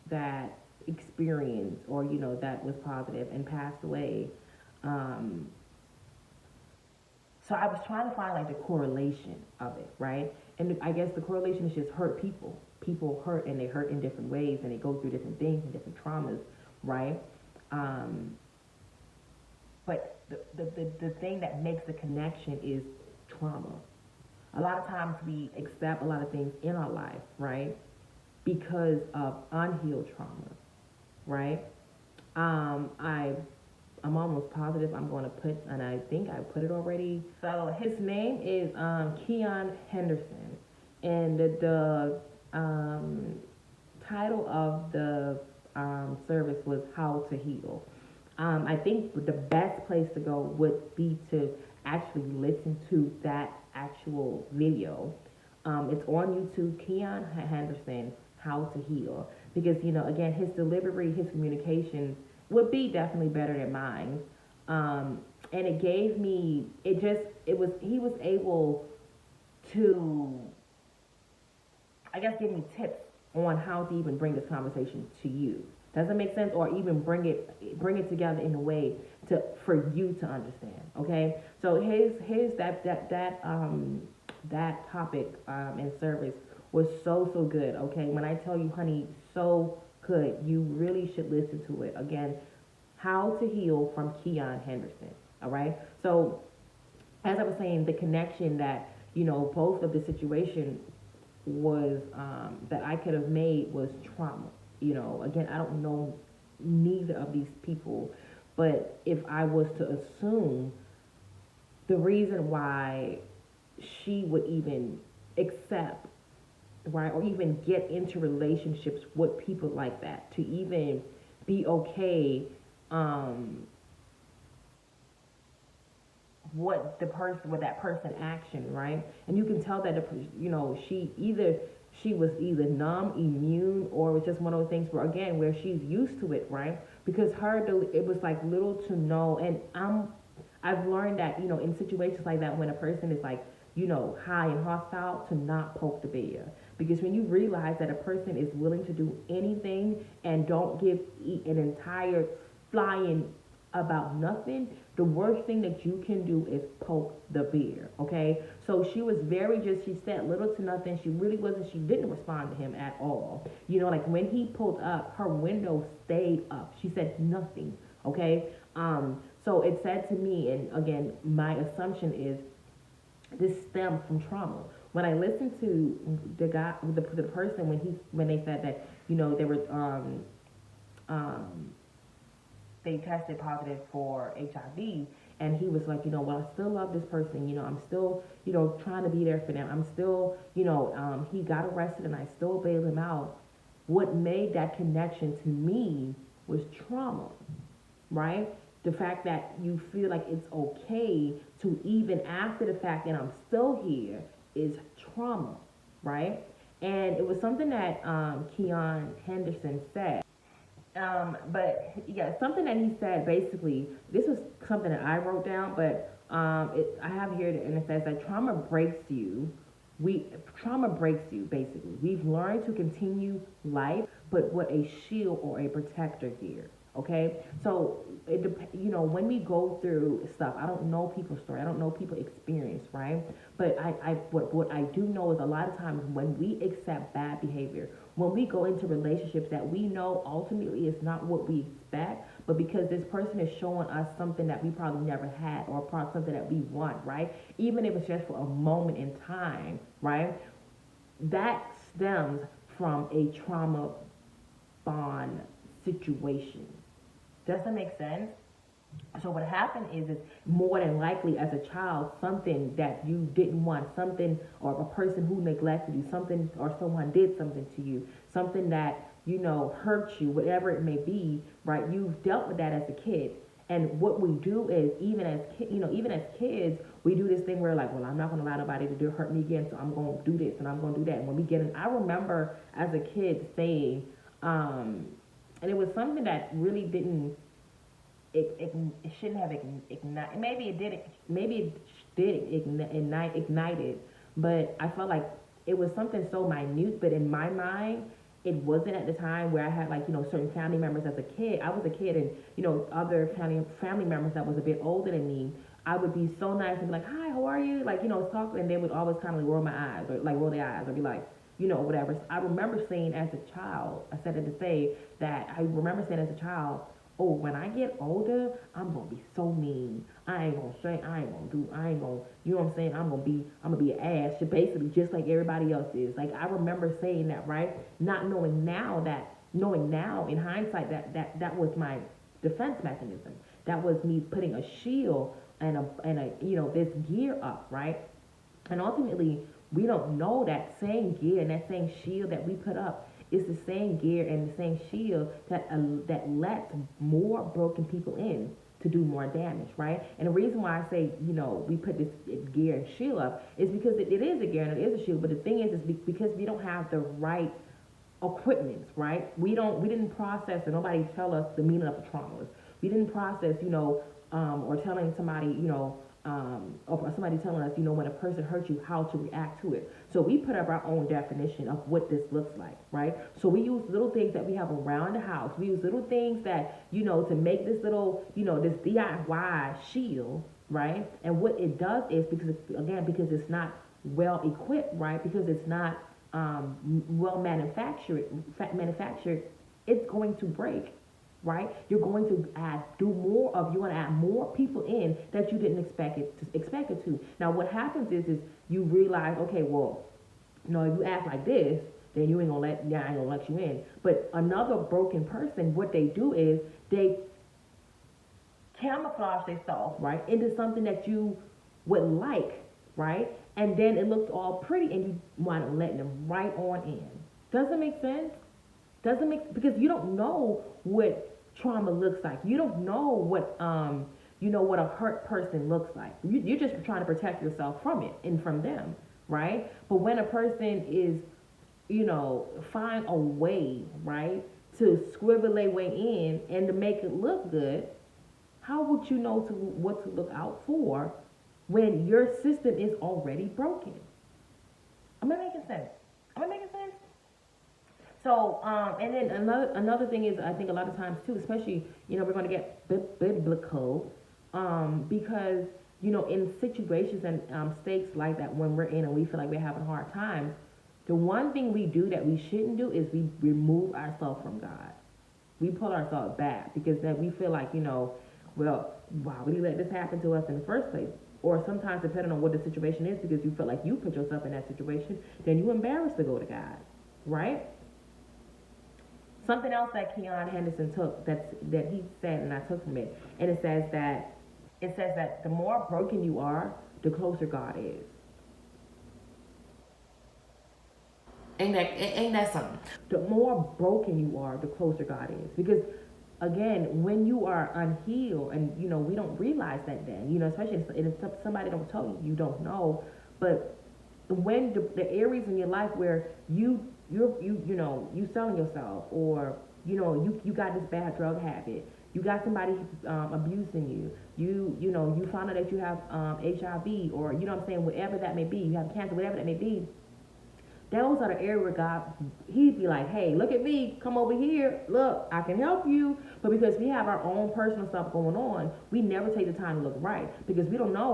that experienced, or, you know, that was positive and passed away. So I was trying to find like the correlation of it, right? And I guess the correlation is just hurt people. People hurt, and they hurt in different ways, and they go through different things and different traumas, right? But the thing that makes the connection is trauma. A lot of times we accept a lot of things in our life, right, because of unhealed trauma, right? I'm almost positive I'm going to put, and I think I put it already. So his name is Keon Henderson, and the title of the service was How to Heal. I think the best place to go would be to actually listen to that actual video. It's on YouTube, Keon Henderson, How to Heal. Because, you know, again, his delivery, his communication would be definitely better than mine. And it gave me, he was able to, I guess, give me tips on how to even bring this conversation to you. Does that make sense? Or even bring it together in a way for you to understand. Okay. So that topic and service was so good. Okay. When I tell you, honey, so good, you really should listen to it. Again, How to Heal from Keon Henderson. All right. So as I was saying, the connection that, you know, both of the situation was that I could have made was trauma. You know, again, I don't know neither of these people, but if I was to assume the reason why she would even accept, right, or even get into relationships with people like that, to even be okay, with that person action, right? And you can tell that, you know, she either she was either numb, immune, or it was just one of those things where, again, where she's used to it, right? Because it was like little to no, and I've learned that, in situations like that, when a person is like, high and hostile, to not poke the bear. Because when you realize that a person is willing to do anything and don't give an entire flying about nothing, the worst thing that you can do is poke the bear, okay? So she was she said little to nothing. She didn't respond to him at all. Like when he pulled up, her window stayed up. She said nothing, okay? So it said to me, and again, my assumption is this stemmed from trauma. When I listened to the guy, the person, when they said that, they were, they tested positive for HIV, and he was like, well, I still love this person, I'm still, trying to be there for them. I'm still, he got arrested and I still bailed him out. What made that connection to me was trauma, right? The fact that you feel like it's okay to, even after the fact that I'm still here, is trauma, right? And it was something that Keon Henderson said. But yeah, something that he said, basically, this was something that I wrote down, but I have here, and it says that trauma breaks you. Trauma breaks you, basically. We've learned to continue life, but what a shield or a protector here. Okay, so when we go through stuff, I don't know people's story, I don't know people's experience, right? But what I do know is a lot of times when we accept bad behavior, when we go into relationships that we know ultimately is not what we expect, but because this person is showing us something that we probably never had, or probably something that we want, right? Even if it's just for a moment in time, right? That stems from a trauma bond situation. Does that make sense? So what happened is more than likely as a child, something that you didn't want, something, or a person who neglected you, something, or someone did something to you, something that, hurt you, whatever it may be, right? You've dealt with that as a kid. And what we do is, even as kids, we do this thing where like, well, I'm not going to allow nobody to hurt me again, so I'm going to do this and I'm going to do that. And when we get in, I remember as a kid saying, and it was something that really didn't, it shouldn't have ignited. Maybe it did ignite it, but I felt like it was something so minute. But in my mind, it wasn't at the time where I had certain family members as a kid. I was a kid, and other family members that was a bit older than me, I would be so nice and be like, hi, how are you? Talk, and they would always kind of roll my eyes, or roll their eyes, or be like, whatever. I remember saying as a child, I said it to say that I remember saying as a child, oh, when I get older, I'm gonna be so mean. I ain't gonna, you know what I'm saying? I'm gonna be an ass, basically just like everybody else is. Like, I remember saying that, right? Not knowing now in hindsight that was my defense mechanism. That was me putting a shield and a this gear up, right? And ultimately, we don't know that same gear and that same shield that we put up is the same gear and the same shield that lets more broken people in to do more damage, right? And the reason why I say, we put this gear and shield up is because it is a gear and it is a shield. But the thing is because we don't have the right equipment, right? We didn't process, and nobody tell us the meaning of the traumas. We didn't process, or telling somebody, or somebody telling us, when a person hurts you, how to react to it. So we put up our own definition of what this looks like, right? So we use little things that we have around the house. We use little things that, to make this little, this DIY shield, right? And what it does is, because it's not well equipped, right? Because it's not well manufactured, it's going to break. Right? You're going to you want to add more people in that you didn't expect it to. Now, what happens is you realize, okay, well, if you act like this, then I ain't gonna let you in. But another broken person, what they do is they camouflage themselves, right, into something that you would like, right? And then it looks all pretty, and you want to let them right on in. Doesn't make sense? Because you don't know what trauma looks like. You don't know what what a hurt person looks like. You're just trying to protect yourself from it and from them, right? But when a person is find a way, right, to scribble a way in and to make it look good, how would you know what to look out for when your system is already broken? Am I making sense? So, and then another thing is, I think a lot of times too, especially, we're going to get biblical, because, in situations and stakes like that, when we're in and we feel like we're having hard times, the one thing we do that we shouldn't do is we remove ourselves from God. We pull ourselves back because then we feel like, well, why would he let this happen to us in the first place? Or sometimes, depending on what the situation is, because you feel like you put yourself in that situation, then you're embarrassed to go to God, right? Something else that Keon Henderson took that he said, and I took from it, and it says that the more broken you are, the closer God is. Ain't that something? The more broken you are, the closer God is. Because again, when you are unhealed, and we don't realize that then, especially if somebody don't tell you, you don't know. But when the areas in your life where you selling yourself, or you got this bad drug habit, you got somebody abusing you found out that you have HIV, or whatever that may be, you have cancer, whatever that may be. Those are the areas where God, he'd be like, hey, look at me, come over here, look, I can help you. But because we have our own personal stuff going on, we never take the time to look right, because we don't know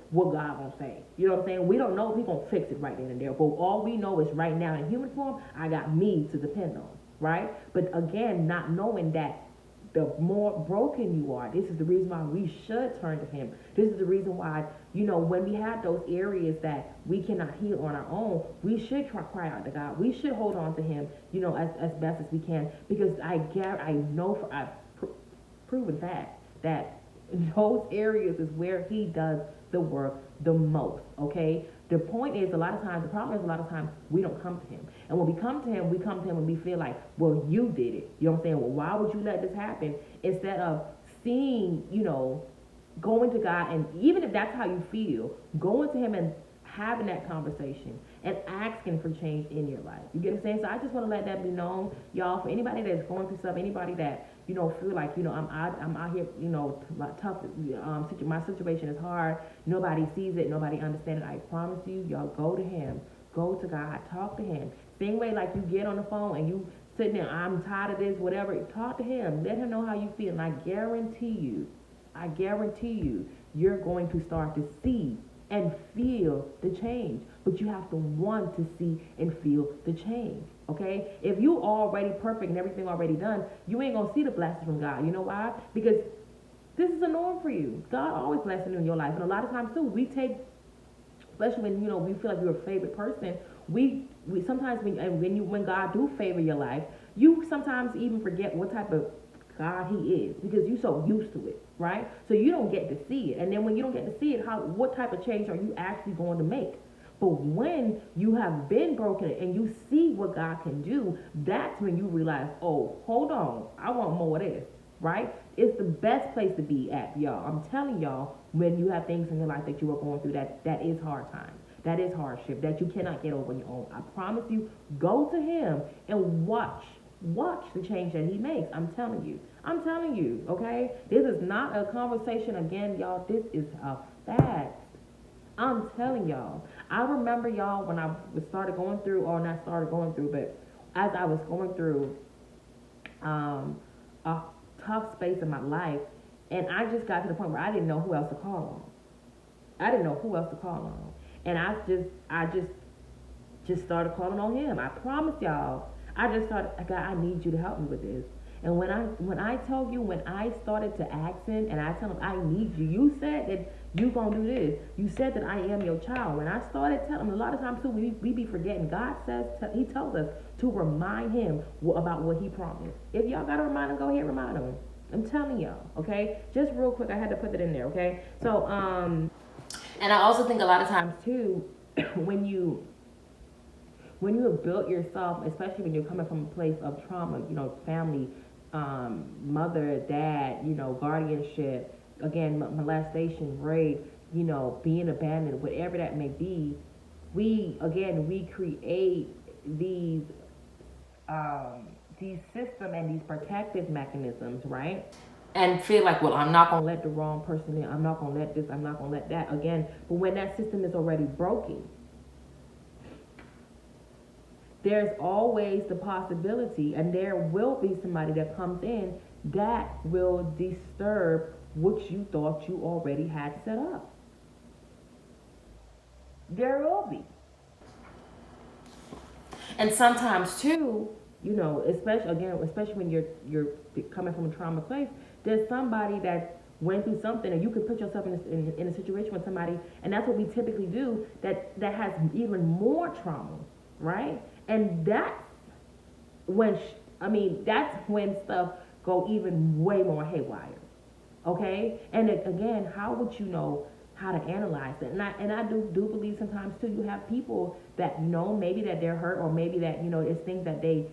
what God gonna say. You know what I'm saying? We don't know if he's gonna fix it right then and there. But all we know is right now in human form, I got me to depend on, right? But again, not knowing that the more broken you are, this is the reason why we should turn to him. This is the reason why, when we have those areas that we cannot heal on our own, we should cry out to God. We should hold on to him, as best as we can. Because I've proven fact that those areas is where he does the work the most, okay? The point is, the problem is a lot of times we don't come to him. And when we come to him and we feel like, well, you did it. You know what I'm saying? Well, why would you let this happen? Instead of seeing, going to God, and even if that's how you feel, going to him and having that conversation and asking for change in your life. You get what I'm saying? So I just want to let that be known, y'all, for anybody that's going through stuff, anybody that, feel like, I'm out here, tough, my situation is hard, nobody sees it, nobody understands it. I promise you, y'all, go to him, go to God, talk to him. Same way like you get on the phone and you sitting there, I'm tired of this, whatever, talk to him, let him know how you feel, and I guarantee you, you're going to start to see and feel the change. But you have to want to see and feel the change, okay? If you already perfect and everything already done, you ain't gonna see the blessings from God. You know why? Because this is a norm for you. God always blessing you in your life. And a lot of times too, we take, especially when, we feel like you're a favorite person, we sometimes when God do favor your life, you sometimes even forget what type of God he is, because you're so used to it, right? So you don't get to see it. And then when you don't get to see it, what type of change are you actually going to make? But when you have been broken and you see what God can do, that's when you realize, oh, hold on, I want more of this, right? It's the best place to be at, y'all. I'm telling y'all, when you have things in your life that you are going through, that is hard times. That is hardship that you cannot get over on your own. I promise you, go to him and watch the change that he makes. I'm telling you, okay? This is not a conversation again, y'all. This is a fact. I'm telling y'all. I remember, y'all, when I started going through, or not started going through, but as I was going through a tough space in my life, and I just got to the point where I didn't know who else to call on. And I just started calling on him. I promise y'all. I just started, God, I need you to help me with this. And when I started to ask him, and I tell him, I need you. You said that you gonna do this. You said that I am your child. When I started telling him, a lot of times too, we be forgetting. God says, he tells us to remind him about what he promised. If y'all gotta remind him, go ahead and remind him. I'm telling y'all, okay? Just real quick, I had to put that in there, okay? So, and I also think a lot of times too, when you have built yourself, especially when you're coming from a place of trauma, family, mother, dad, guardianship, again, molestation, rape, being abandoned, whatever that may be, we create these system and these protective mechanisms, right? And feel like, well, I'm not gonna let the wrong person in. I'm not gonna let this. I'm not gonna let that again. But when that system is already broken, there's always the possibility, and there will be somebody that comes in that will disturb what you thought you already had set up. There will be. And sometimes too, you know, especially when you're coming from a trauma place, there's somebody that went through something, and you can put yourself in a situation with somebody, and that's what we typically do, that has even more trauma, right? And that's when stuff go even way more haywire, okay? And again, how would you know how to analyze it? And I do believe sometimes too, you have people that know maybe that they're hurt, or maybe that, you know, it's things that they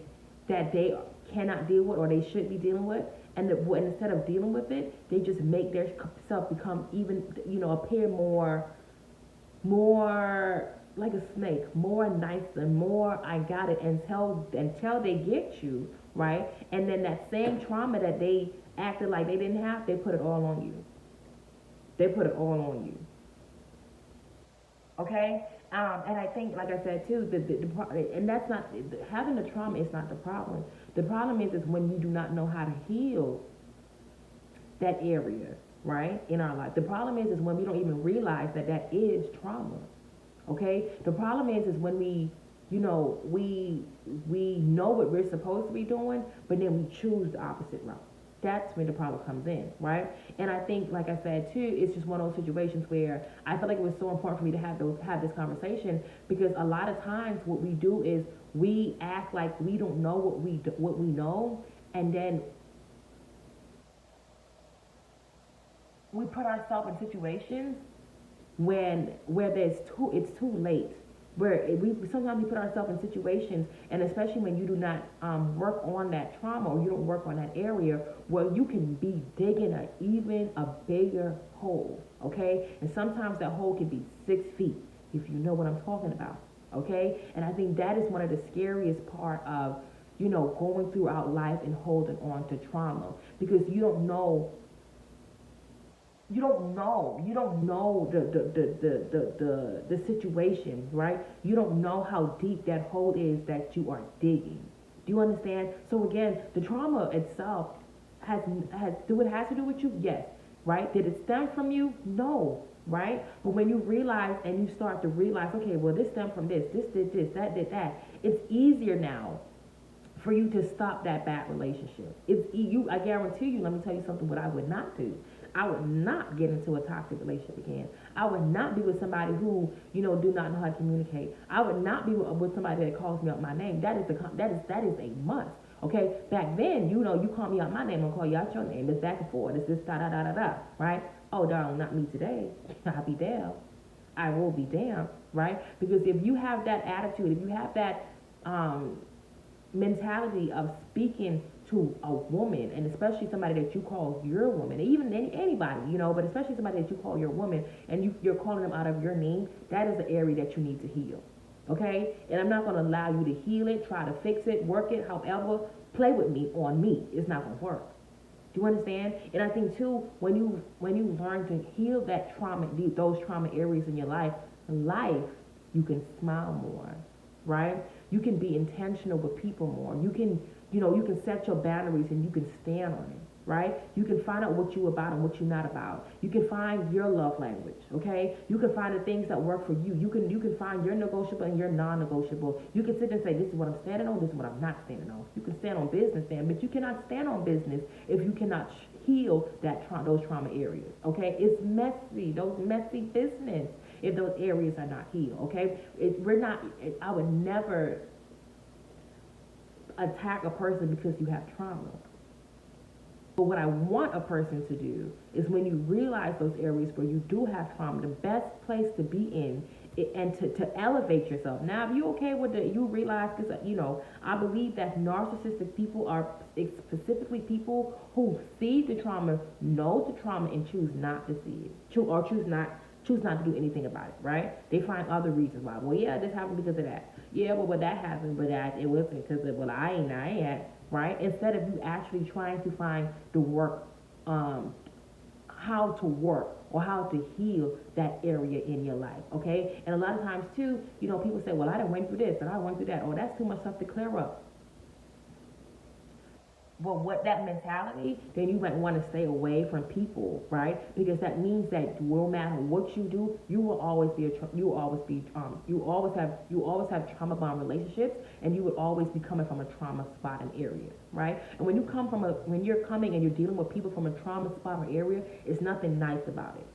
cannot deal with, or they should be dealing with, and instead of dealing with it, they just make their self become even, you know, appear more like a snake, more nice and more I got it, until they get you, right? And then that same trauma that they acted like they didn't have, they put it all on you. They put it all on you. Okay? And I think, like I said too, and that's not, having the trauma is not the problem. The problem is when you do not know how to heal that area, right, in our life. The problem is when we don't even realize that is trauma. Okay? The problem is when we, you know, we know what we're supposed to be doing, but then we choose the opposite route. That's when the problem comes in, right? And I think, like I said too, it's just one of those situations where I feel like it was so important for me to have this conversation, because a lot of times what we do is we act like we don't know what we know, and then we put ourselves in situations where it's too late. Where sometimes we put ourselves in situations, and especially when you do not work on that trauma, or you don't work on that area, where you can be digging even a bigger hole, okay? And sometimes that hole can be 6 feet, if you know what I'm talking about, okay? And I think that is one of the scariest part of, you know, going throughout life and holding on to trauma, because you don't know the situation, right? You don't know how deep that hole is that you are digging. Do you understand? So again, the trauma itself has to do with you? Yes. Right? Did it stem from you? No. Right? But when you realize, and you start to realize, okay, well, this stemmed from this did this, that did that, it's easier now for you to stop that bad relationship. I guarantee you, let me tell you something, what I would not do. I would not get into a toxic relationship again. I would not be with somebody who, you know, do not know how to communicate. I would not be with somebody that calls me out my name. That is a must. Okay, back then, you know, you call me out my name, I'll call you out your name. It's back and forth. It's this da da da da da, right? Oh, darling, not me today. I'll be damned. I will be damned, right? Because if you have that attitude, if you have that mentality of speaking to a woman, and especially somebody that you call your woman, even anybody, you know, but especially somebody that you call your woman, and you're calling them out of your name, that is the area that you need to heal. Okay? And I'm not going to allow you to heal it, try to fix it, work it, however, play with me on me. It's not going to work. Do you understand? And I think too, when you learn to heal that trauma, those trauma areas in your life, you can smile more, right? You can be intentional with people more. You can set your boundaries, and you can stand on it, right? You can find out what you're about and what you're not about. You can find your love language, okay? You can find the things that work for you. You can find your negotiable and your non-negotiable. You can sit and say, this is what I'm standing on, this is what I'm not standing on. You can stand on business then, but you cannot stand on business if you cannot heal those trauma areas, okay? It's messy, those messy business, if those areas are not healed, okay? I would never attack a person because you have trauma. But what I want a person to do is, when you realize those areas where you do have trauma, the best place to be in and to elevate yourself. Now, if you're okay with it, you realize, because, you know, I believe that narcissistic people are specifically people who see the trauma, know the trauma, and choose not to see it, or choose not choose not to do anything about it, right? They find other reasons why. Well, yeah, this happened because of that. Yeah, well, that happened, but it wasn't because of, well, I ain't, right? Instead of you actually trying to find the work, how to work or how to heal that area in your life, okay? And a lot of times too, people say, well, I done went through this and I went through that. Oh, that's too much stuff to clear up. Well, what that mentality, then you might want to stay away from people, right? Because that means that no matter what you do, you always have trauma bond relationships, and you would always be coming from a trauma spot and area, right? And when you're coming and you're dealing with people from a trauma spot or area, it's nothing nice about it,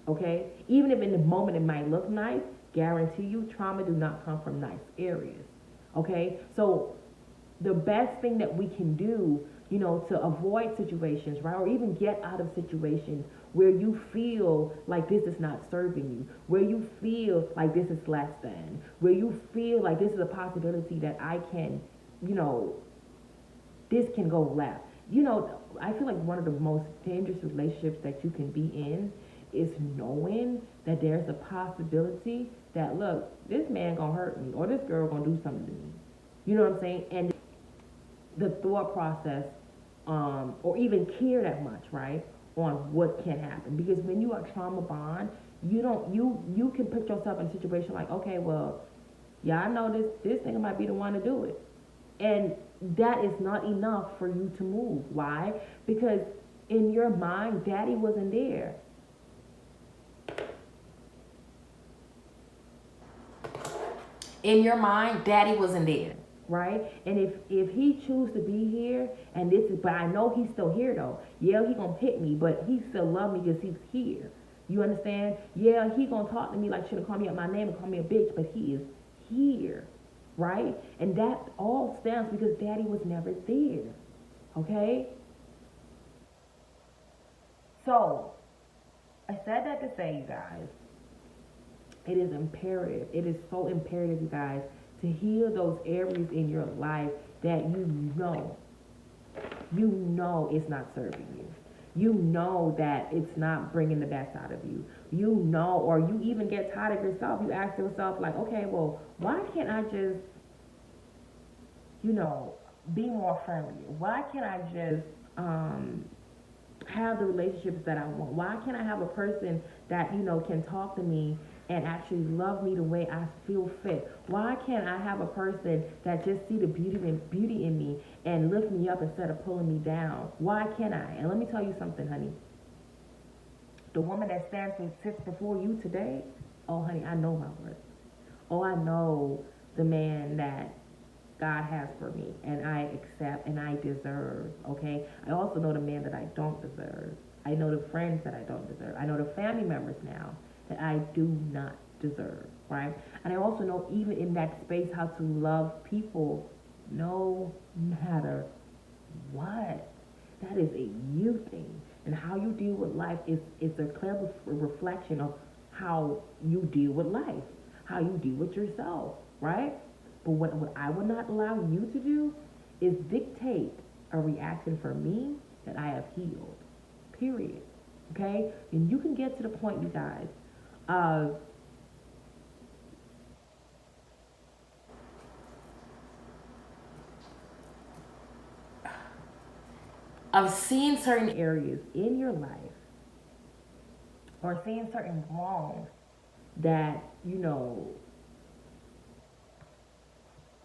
okay? Even if in the moment it might look nice, guarantee you trauma do not come from nice areas, okay? So the best thing that we can do, to avoid situations, right? Or even get out of situations where you feel like this is not serving you, where you feel like this is less than, where you feel like this is a possibility that I can, this can go left. I feel like one of the most dangerous relationships that you can be in is knowing that there's a possibility that, look, this man gonna hurt me or this girl gonna do something to me. You know what I'm saying? And the thought process, or even care that much, right, on what can happen. Because when you are trauma bond, you can put yourself in a situation like, okay, well, yeah, I know this nigga might be the one to do it. And that is not enough for you to move. Why? Because in your mind, daddy wasn't there. In your mind, daddy wasn't there. Right? And if he choose to be here, but I know he's still here though. Yeah, he gonna pick me, but he still love me because he's here. You understand? Yeah, he gonna talk to me like shouldn't call me out my name and call me a bitch, but he is here, right? And that all stems because daddy was never there. Okay? So, I said that to say, you guys, it is imperative. It is so imperative, you guys, to heal those areas in your life that you know it's not serving you. You know that it's not bringing the best out of you. You know, or you even get tired of yourself. You ask yourself like, okay, well, why can't I just, be more friendly? Why can't I just have the relationships that I want? Why can't I have a person that, can talk to me and actually love me the way I feel fit? Why can't I have a person that just see the beauty in me and lift me up instead of pulling me down? Why can't I? And let me tell you something, honey. The woman that sits before you today, oh, honey, I know my worth. Oh, I know the man that God has for me and I accept and I deserve, okay? I also know the man that I don't deserve. I know the friends that I don't deserve. I know the family members now that I do not deserve, right? And I also know even in that space how to love people no matter what. That is a you thing. And how you deal with life is a clear reflection of how you deal with life, how you deal with yourself, right? But what I would not allow you to do is dictate a reaction for me that I have healed, period, okay? And you can get to the point, you guys, of seeing certain areas in your life or seeing certain wrongs that,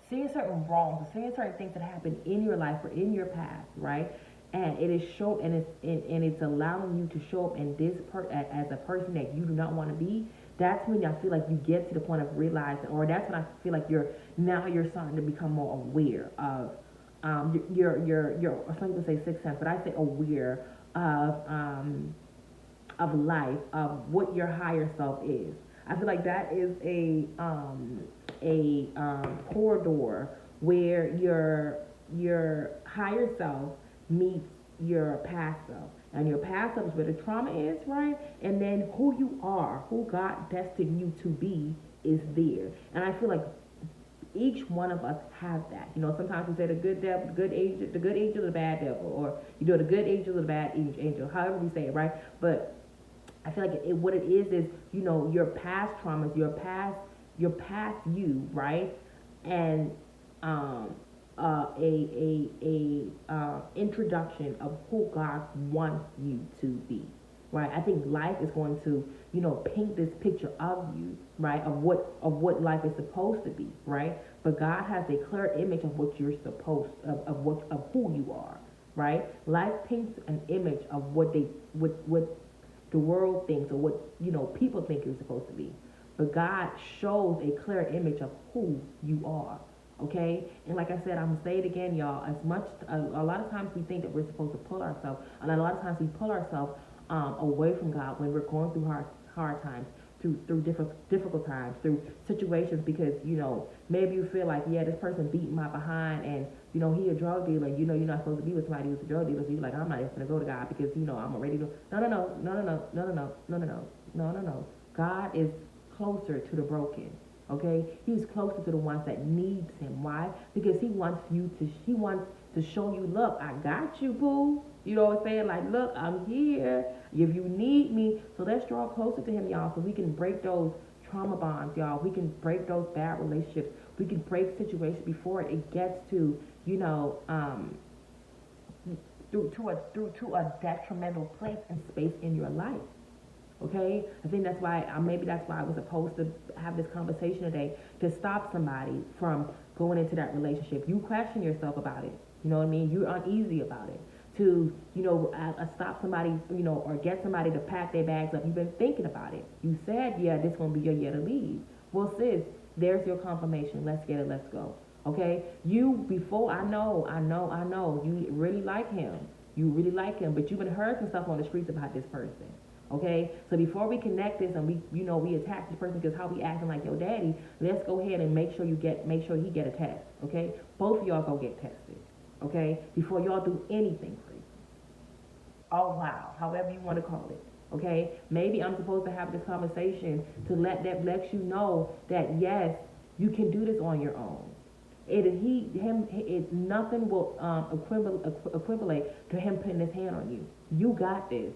seeing certain wrongs or seeing certain things that happen in your life or in your past, right? And it is it's allowing you to show up in this as a person that you do not want to be. That's when I feel like you get to the point of realizing, or that's when I feel like you're starting to become more aware of your some people say sixth sense, but I say aware of life, of what your higher self is. I feel like that is a corridor where your higher self meets your past self. And your past self is where the trauma is, right? And then who you are, who God destined you to be, is there. And I feel like each one of us has that. Sometimes we say the good devil, the good angel, the bad devil, or the good angel, the bad angel, however we say it, right? But I feel like what it is, you know, your past traumas, your past you, right? And introduction of who God wants you to be, right? I think life is going to, you know, paint this picture of you, right? Of what life is supposed to be, right? But God has a clear image of what you're supposed of who you are, right? Life paints an image of what the world thinks or what, you know, people think you're supposed to be. But God shows a clear image of who you are. Okay? And like I said, I'm gonna say it again, y'all. A lot of times we think that we're supposed to pull ourselves, and a lot of times we pull ourselves away from God when we're going through hard times, through difficult times, through situations, because, you know, maybe you feel like, yeah, this person beat my behind, and, you know, he a drug dealer, you know, you're not supposed to be with somebody who's a drug dealer, so you're like, I'm not even gonna go to God because, you know, I'm already no. God is closer to the broken. Okay, he's closer to the ones that needs him. Why? Because he wants to show you, look, I got you, boo. You know what I'm saying? Like, look, I'm here if you need me. So let's draw closer to him, y'all, so we can break those trauma bonds, y'all. We can break those bad relationships. We can break situations before it gets to, you know, through to a detrimental place and space in your life. Okay, I think that's why maybe that's why I was supposed to have this conversation today, to stop somebody from going into that relationship. You question yourself about it. You know what I mean? You're uneasy about it. To, you know, stop somebody, you know, or get somebody to pack their bags up. You've been thinking about it. You said, yeah, this gonna be your year to leave. Well, sis, there's your confirmation. Let's get it. Let's go. Okay, I know you really like him. You really like him, but you've been heard some stuff on the streets about this person. Okay, so before we connect this and we attack this person because how we acting like your daddy, let's go ahead and make sure he get a test. Okay, both of y'all go get tested. Okay, before y'all do anything crazy. Oh wow, however you want to call it. Okay, maybe I'm supposed to have this conversation to let you know that yes, you can do this on your own. Nothing will equivalent to him putting his hand on you. You got this.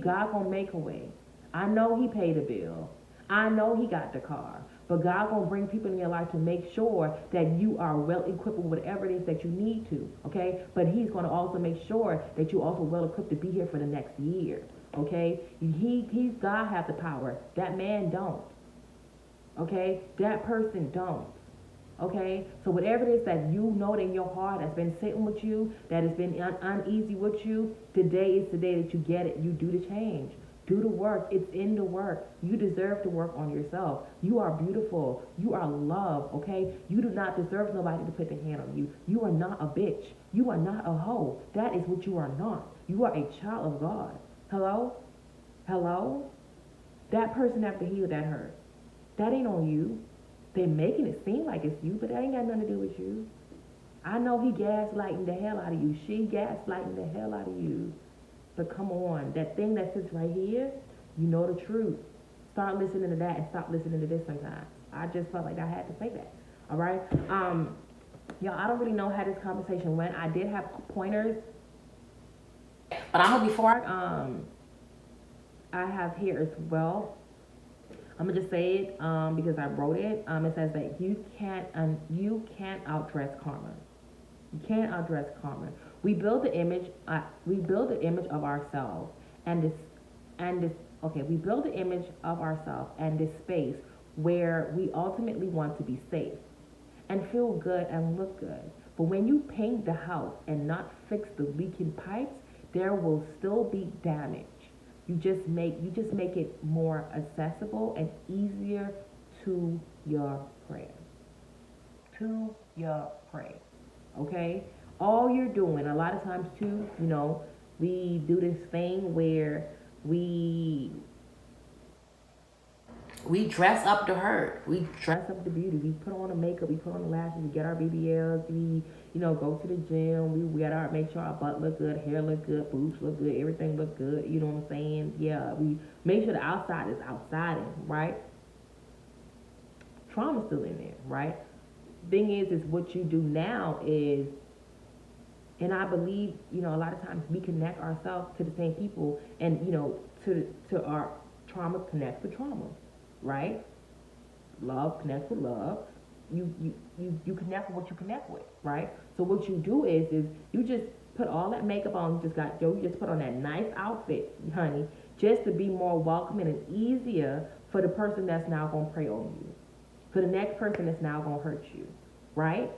God gonna make a way. I know he paid a bill. I know he got the car. But God gonna bring people in your life to make sure that you are well equipped with whatever it is that you need to. Okay? But he's gonna also make sure that you're also well equipped to be here for the next year. Okay? God has the power. That man don't. Okay? That person don't. Okay, so whatever it is that you know in your heart that's been sitting with you, that has been uneasy with you, today is the day that you get it. You do the change. Do the work. It's in the work. You deserve to work on yourself. You are beautiful. You are loved, okay? You do not deserve nobody to put their hand on you. You are not a bitch. You are not a hoe. That is what you are not. You are a child of God. Hello? Hello? That person have to heal that hurt. That ain't on you. They're making it seem like it's you, but that ain't got nothing to do with you. I know he gaslighting the hell out of you. She gaslighting the hell out of you. But come on, that thing that sits right here, you know the truth. Start listening to that and stop listening to this sometimes. I just felt like I had to say that. All right? Y'all, I don't really know how this conversation went. I did have pointers. But I'm gonna, before I have here as well, I'm gonna just say it because I wrote it. It says that you can't outdress karma. You can't outdress karma. We build the image. We build the image of ourselves, we build the image of ourselves and this space where we ultimately want to be safe and feel good and look good. But when you paint the house and not fix the leaking pipes, there will still be damage. You just make it more accessible and easier to your prayers. To your prayers. Okay? All you're doing, a lot of times too, you know, we do this thing where we dress up the hurt. We dress up the beauty. We put on the makeup. We put on the lashes. We get our BBLs. We, you know, go to the gym. We make sure our butt look good, hair look good, boobs look good, everything look good. You know what I'm saying? Yeah, we make sure the outside is outsiding, right? Trauma's still in there, right? Thing is what you do now is And I believe, a lot of times we connect ourselves to the same people, and to our trauma connects with trauma, right? Love connects with love. You connect with what you connect with, right? So what you do is you just put all that makeup on. You just put on that nice outfit, honey, just to be more welcoming and easier for the person that's now gonna prey on you, for the next person that's now gonna hurt you, right?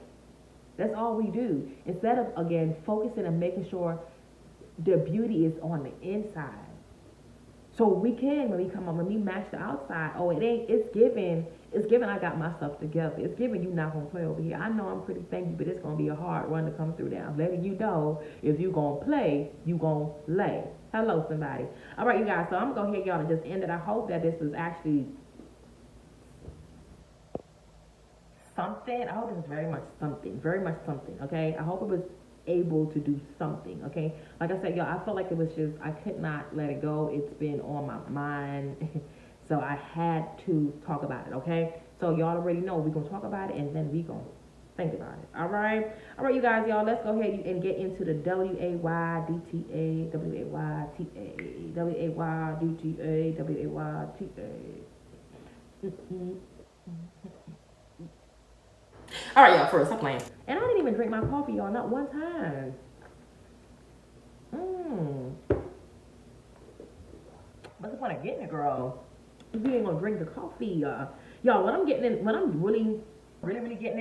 That's all we do. Instead of, again, focusing and making sure the beauty is on the inside. So we can, when we match the outside, it's given I got myself together. It's given you not gonna play over here. I know I'm pretty thank you, but it's gonna be a hard run to come through there. I'm letting you know, if you gonna play, you gonna lay. Hello, somebody. All right, you guys, so I'm gonna go ahead, y'all, and just end it. I hope that this was actually something. I hope it was very much something, okay? I hope it was able to do something, okay? Like I said, y'all, I felt like it was just, I could not let it go. It's been on my mind, so I had to talk about it, okay? So y'all already know we're gonna talk about it, and then we gonna think about it, all right? All right, you guys, y'all, let's go ahead and get into the WAYDTA, All right, y'all, first, stop playing. And I didn't even drink my coffee, y'all, not one time. What's the point of getting it, girl? If you ain't gonna drink the coffee, y'all, when I'm really getting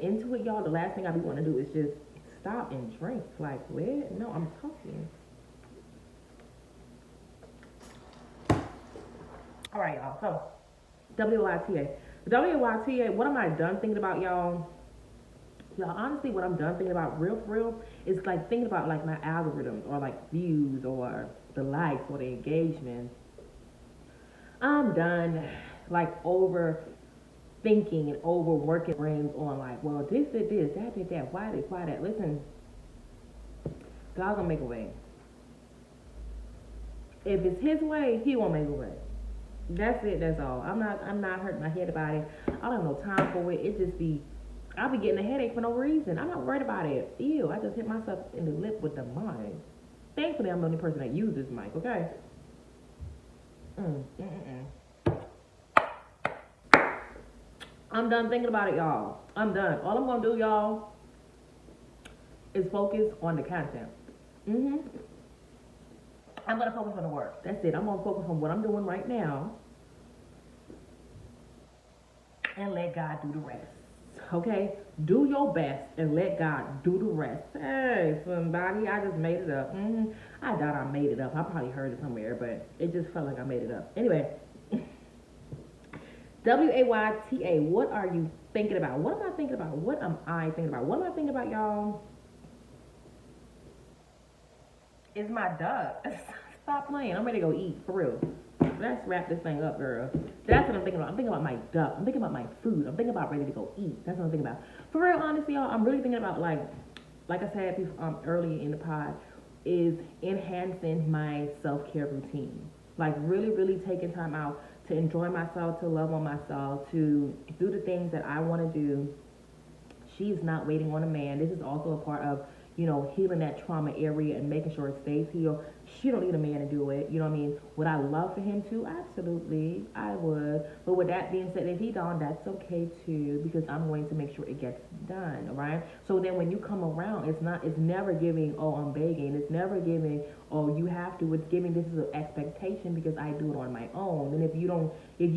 into it, y'all, the last thing I be wanting to do is just stop and drink. Like, where? No, I'm talking. All right, y'all, so WYTA. WYTA, what am I done thinking about, y'all? Y'all, honestly, what I'm done thinking about, real for real, is like thinking about like my algorithms or like views or the likes or the engagement. I'm done like overthinking and overworking brains on like, well, this did this, that did that, why that. Listen, God's gonna make a way. If it's His way, He won't make a way. That's it. That's all. I'm not hurting my head about it. I don't have no time for it. I'll be getting a headache for no reason. I'm not worried about it. Ew, I just hit myself in the lip with the mic. Thankfully, I'm the only person that uses mic. Okay. I'm done thinking about it, y'all. I'm done. All I'm gonna do, y'all, is focus on the content. I'm going to focus on the work. That's it. I'm going to focus on what I'm doing right now and let God do the rest. Okay? Do your best and let God do the rest. Hey, somebody, I just made it up. I doubt I made it up. I probably heard it somewhere, but it just felt like I made it up. Anyway, WAYTA, what are you thinking about? What am I thinking about? What am I thinking about? What am I thinking about, y'all? Is my duck. Stop playing. I'm ready to go eat, for real. Let's wrap this thing up, girl. That's what I'm thinking about. I'm thinking about my duck. I'm thinking about my food. I'm thinking about ready to go eat. That's what I'm thinking about. For real, honestly, y'all, I'm really thinking about, like I said earlier in the pod, is enhancing my self-care routine. Like really, really taking time out to enjoy myself, to love on myself, to do the things that I want to do. She's not waiting on a man. This is also a part of, healing that trauma area and making sure it stays healed. She don't need a man to do it. You know what I mean? Would I love for him to? Absolutely, I would. But with that being said, if he don't, that's okay too, because I'm going to make sure it gets done, all right? So then when you come around, it's never giving, oh, I'm begging. It's never giving, oh, you have to. It's giving, this is an expectation because I do it on my own. And if you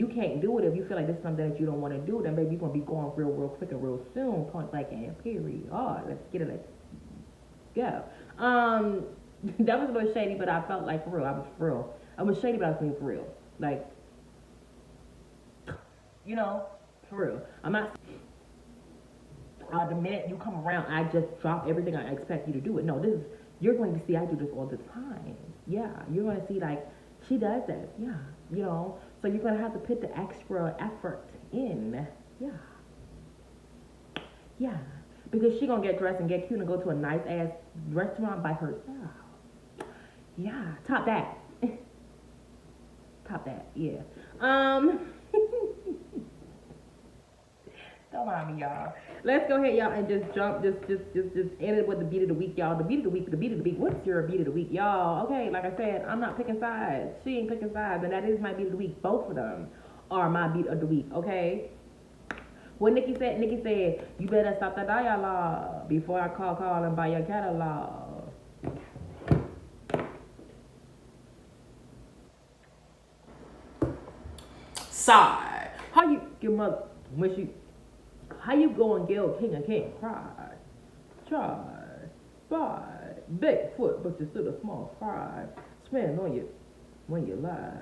can't do it, if you feel like this is something that you don't want to do, then baby, you're going to be going real quick and real soon. Point blank and period. Oh, let's get it. Let's go. That was a little shady, but I felt like for real. I was for real. I was shady, but I was being for real. Like, for real. I'm not. The minute you come around, I just drop everything I expect you to do it. No, you're going to see I do this all the time. Yeah, you're going to see like she does this. Yeah, So you're going to have to put the extra effort in. Yeah. Yeah. Because she gonna get dressed and get cute and go to a nice ass restaurant by herself. Yeah, top that. Top that, yeah. Don't mind me, y'all. Let's go ahead, y'all, and just jump, just end it with the beat of the week, y'all. The beat of the week. What's your beat of the week, y'all? Okay, like I said, I'm not picking sides. She ain't picking sides, and that is my beat of the week. Both of them are my beat of the week, okay? What Nikki said, you better stop the dialogue before I call and buy your catalog. Side. How you, your mother, when she, how you go and get a king and can't cry? Try, buy, Bigfoot, but you still a small fry. Spin on you when you lie.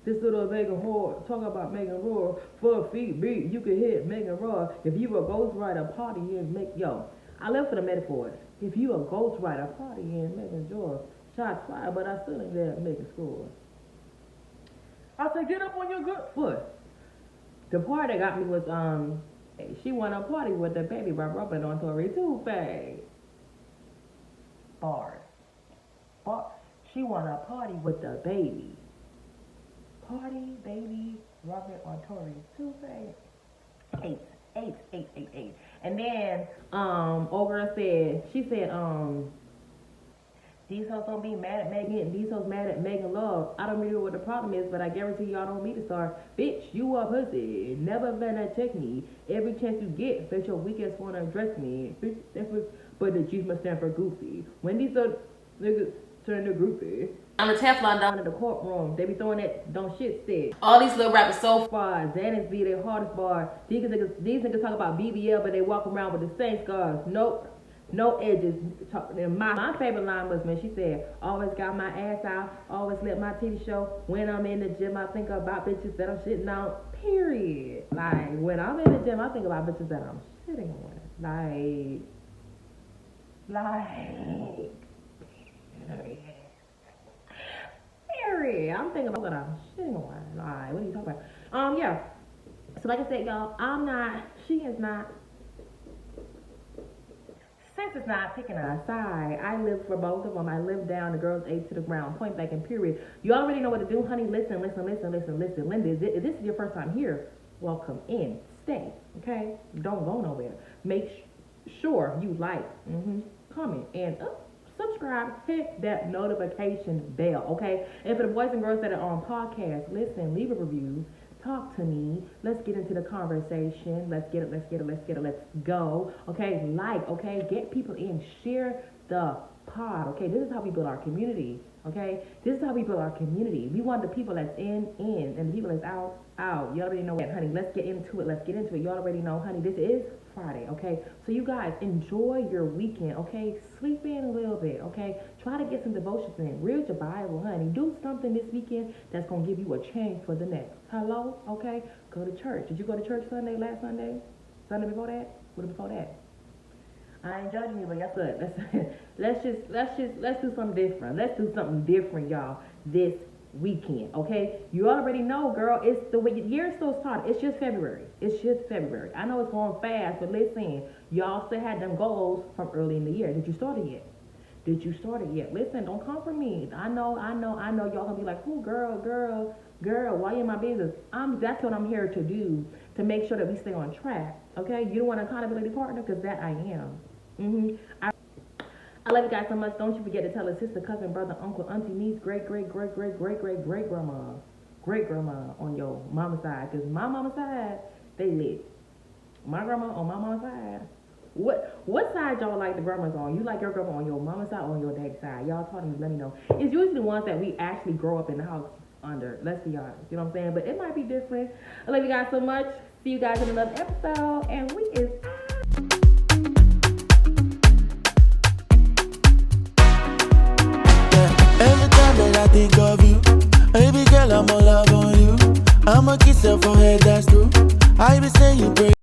This little Megan whore, talk about Megan roar. 4 feet beat, you can hit Megan roar. If you a ghostwriter, party and make, yo, I live for the metaphors. If you a ghostwriter, party and Megan jaw. Shots fired, but I still ain't there to make a score. I said, get up on your good foot. The part that got me was, she went to a party with the baby by rubbing on Tori Two-Face. Bars. She went to a party with the baby. Party, baby, rubbing on Tori Two-Face. 8. And then, old girl said, these hoes don't be mad at Megan, and these hoes mad at Megan Love. I don't really know what the problem is, but I guarantee y'all don't meet a star. Bitch, you a pussy. Never better check me. Every chance you get, bitch, your weak ass wanna address me. Bitch, but the G's must stand for goofy. When these are niggas turn to groupie. I'm a Teflon down in the courtroom. They be throwing that don't shit stick. All these little rappers so far. Xanax be their hardest bar. These niggas talk about BBL, but they walk around with the same scars. Nope. No edges. My favorite line was when she said, always got my ass out, always let my titties show. When I'm in the gym, I think about bitches that I'm shitting on. Period. Like, when I'm in the gym, I think about bitches that I'm shitting on. Period. I'm thinking about what I'm shitting on. Like, what are you talking about? Yeah. So like I said, y'all, she is not. Since it's not picking a side, I live for both of them. I live down, the girls ate to the ground, point blank and period. You already know what to do, honey. Listen. Linda, if this is your first time here, welcome in. Stay, okay? Don't go nowhere. Make sure you like, comment, and subscribe. Hit that notification bell, okay? And for the boys and girls that are on podcast, listen, leave a review. Talk to me. Let's get into the conversation. Let's go. Okay, okay, get people in. Share the pod. Okay, this is how we build our community. Okay, this is how we build our community. We want the people that's in, and the people that's out. You already know that, honey. Let's get into it. You already know, honey, this is Friday, okay? So you guys, enjoy your weekend, okay? Sleep in a little bit, okay? Try to get some devotions in. Read your Bible, honey. Do something this weekend that's going to give you a change for the next. Hello? Okay? Go to church. Did you go to church last Sunday? Sunday before that? What before that? I ain't judging you, but that's good. Let's do something different. Let's do something different, y'all, this weekend, okay? You already know, girl, it's the year still started. It's just February. I know it's going fast, but listen, y'all still had them goals from early in the year. Did you start it yet? Listen, don't come for me. I know y'all gonna be like, oh, girl, why you in my business? That's what I'm here to do, to make sure that we stay on track, okay? You don't want an accountability partner, because that I am. I love you guys so much. Don't you forget to tell a sister, cousin, brother, uncle, auntie, niece, great grandma on your mama's side. Because my mama's side, they lit. My grandma on my mama's side. What side y'all like the grandmas on? You like your grandma on your mama's side or on your dad's side? Y'all talk to me, let me know. It's usually the ones that we actually grow up in the house under. Let's be honest. You know what I'm saying? But it might be different. I love you guys so much. See you guys in another episode. And we is I think of you, baby girl, I'm all love on you. I'm a kisser for head, that's true. I be saying you pray.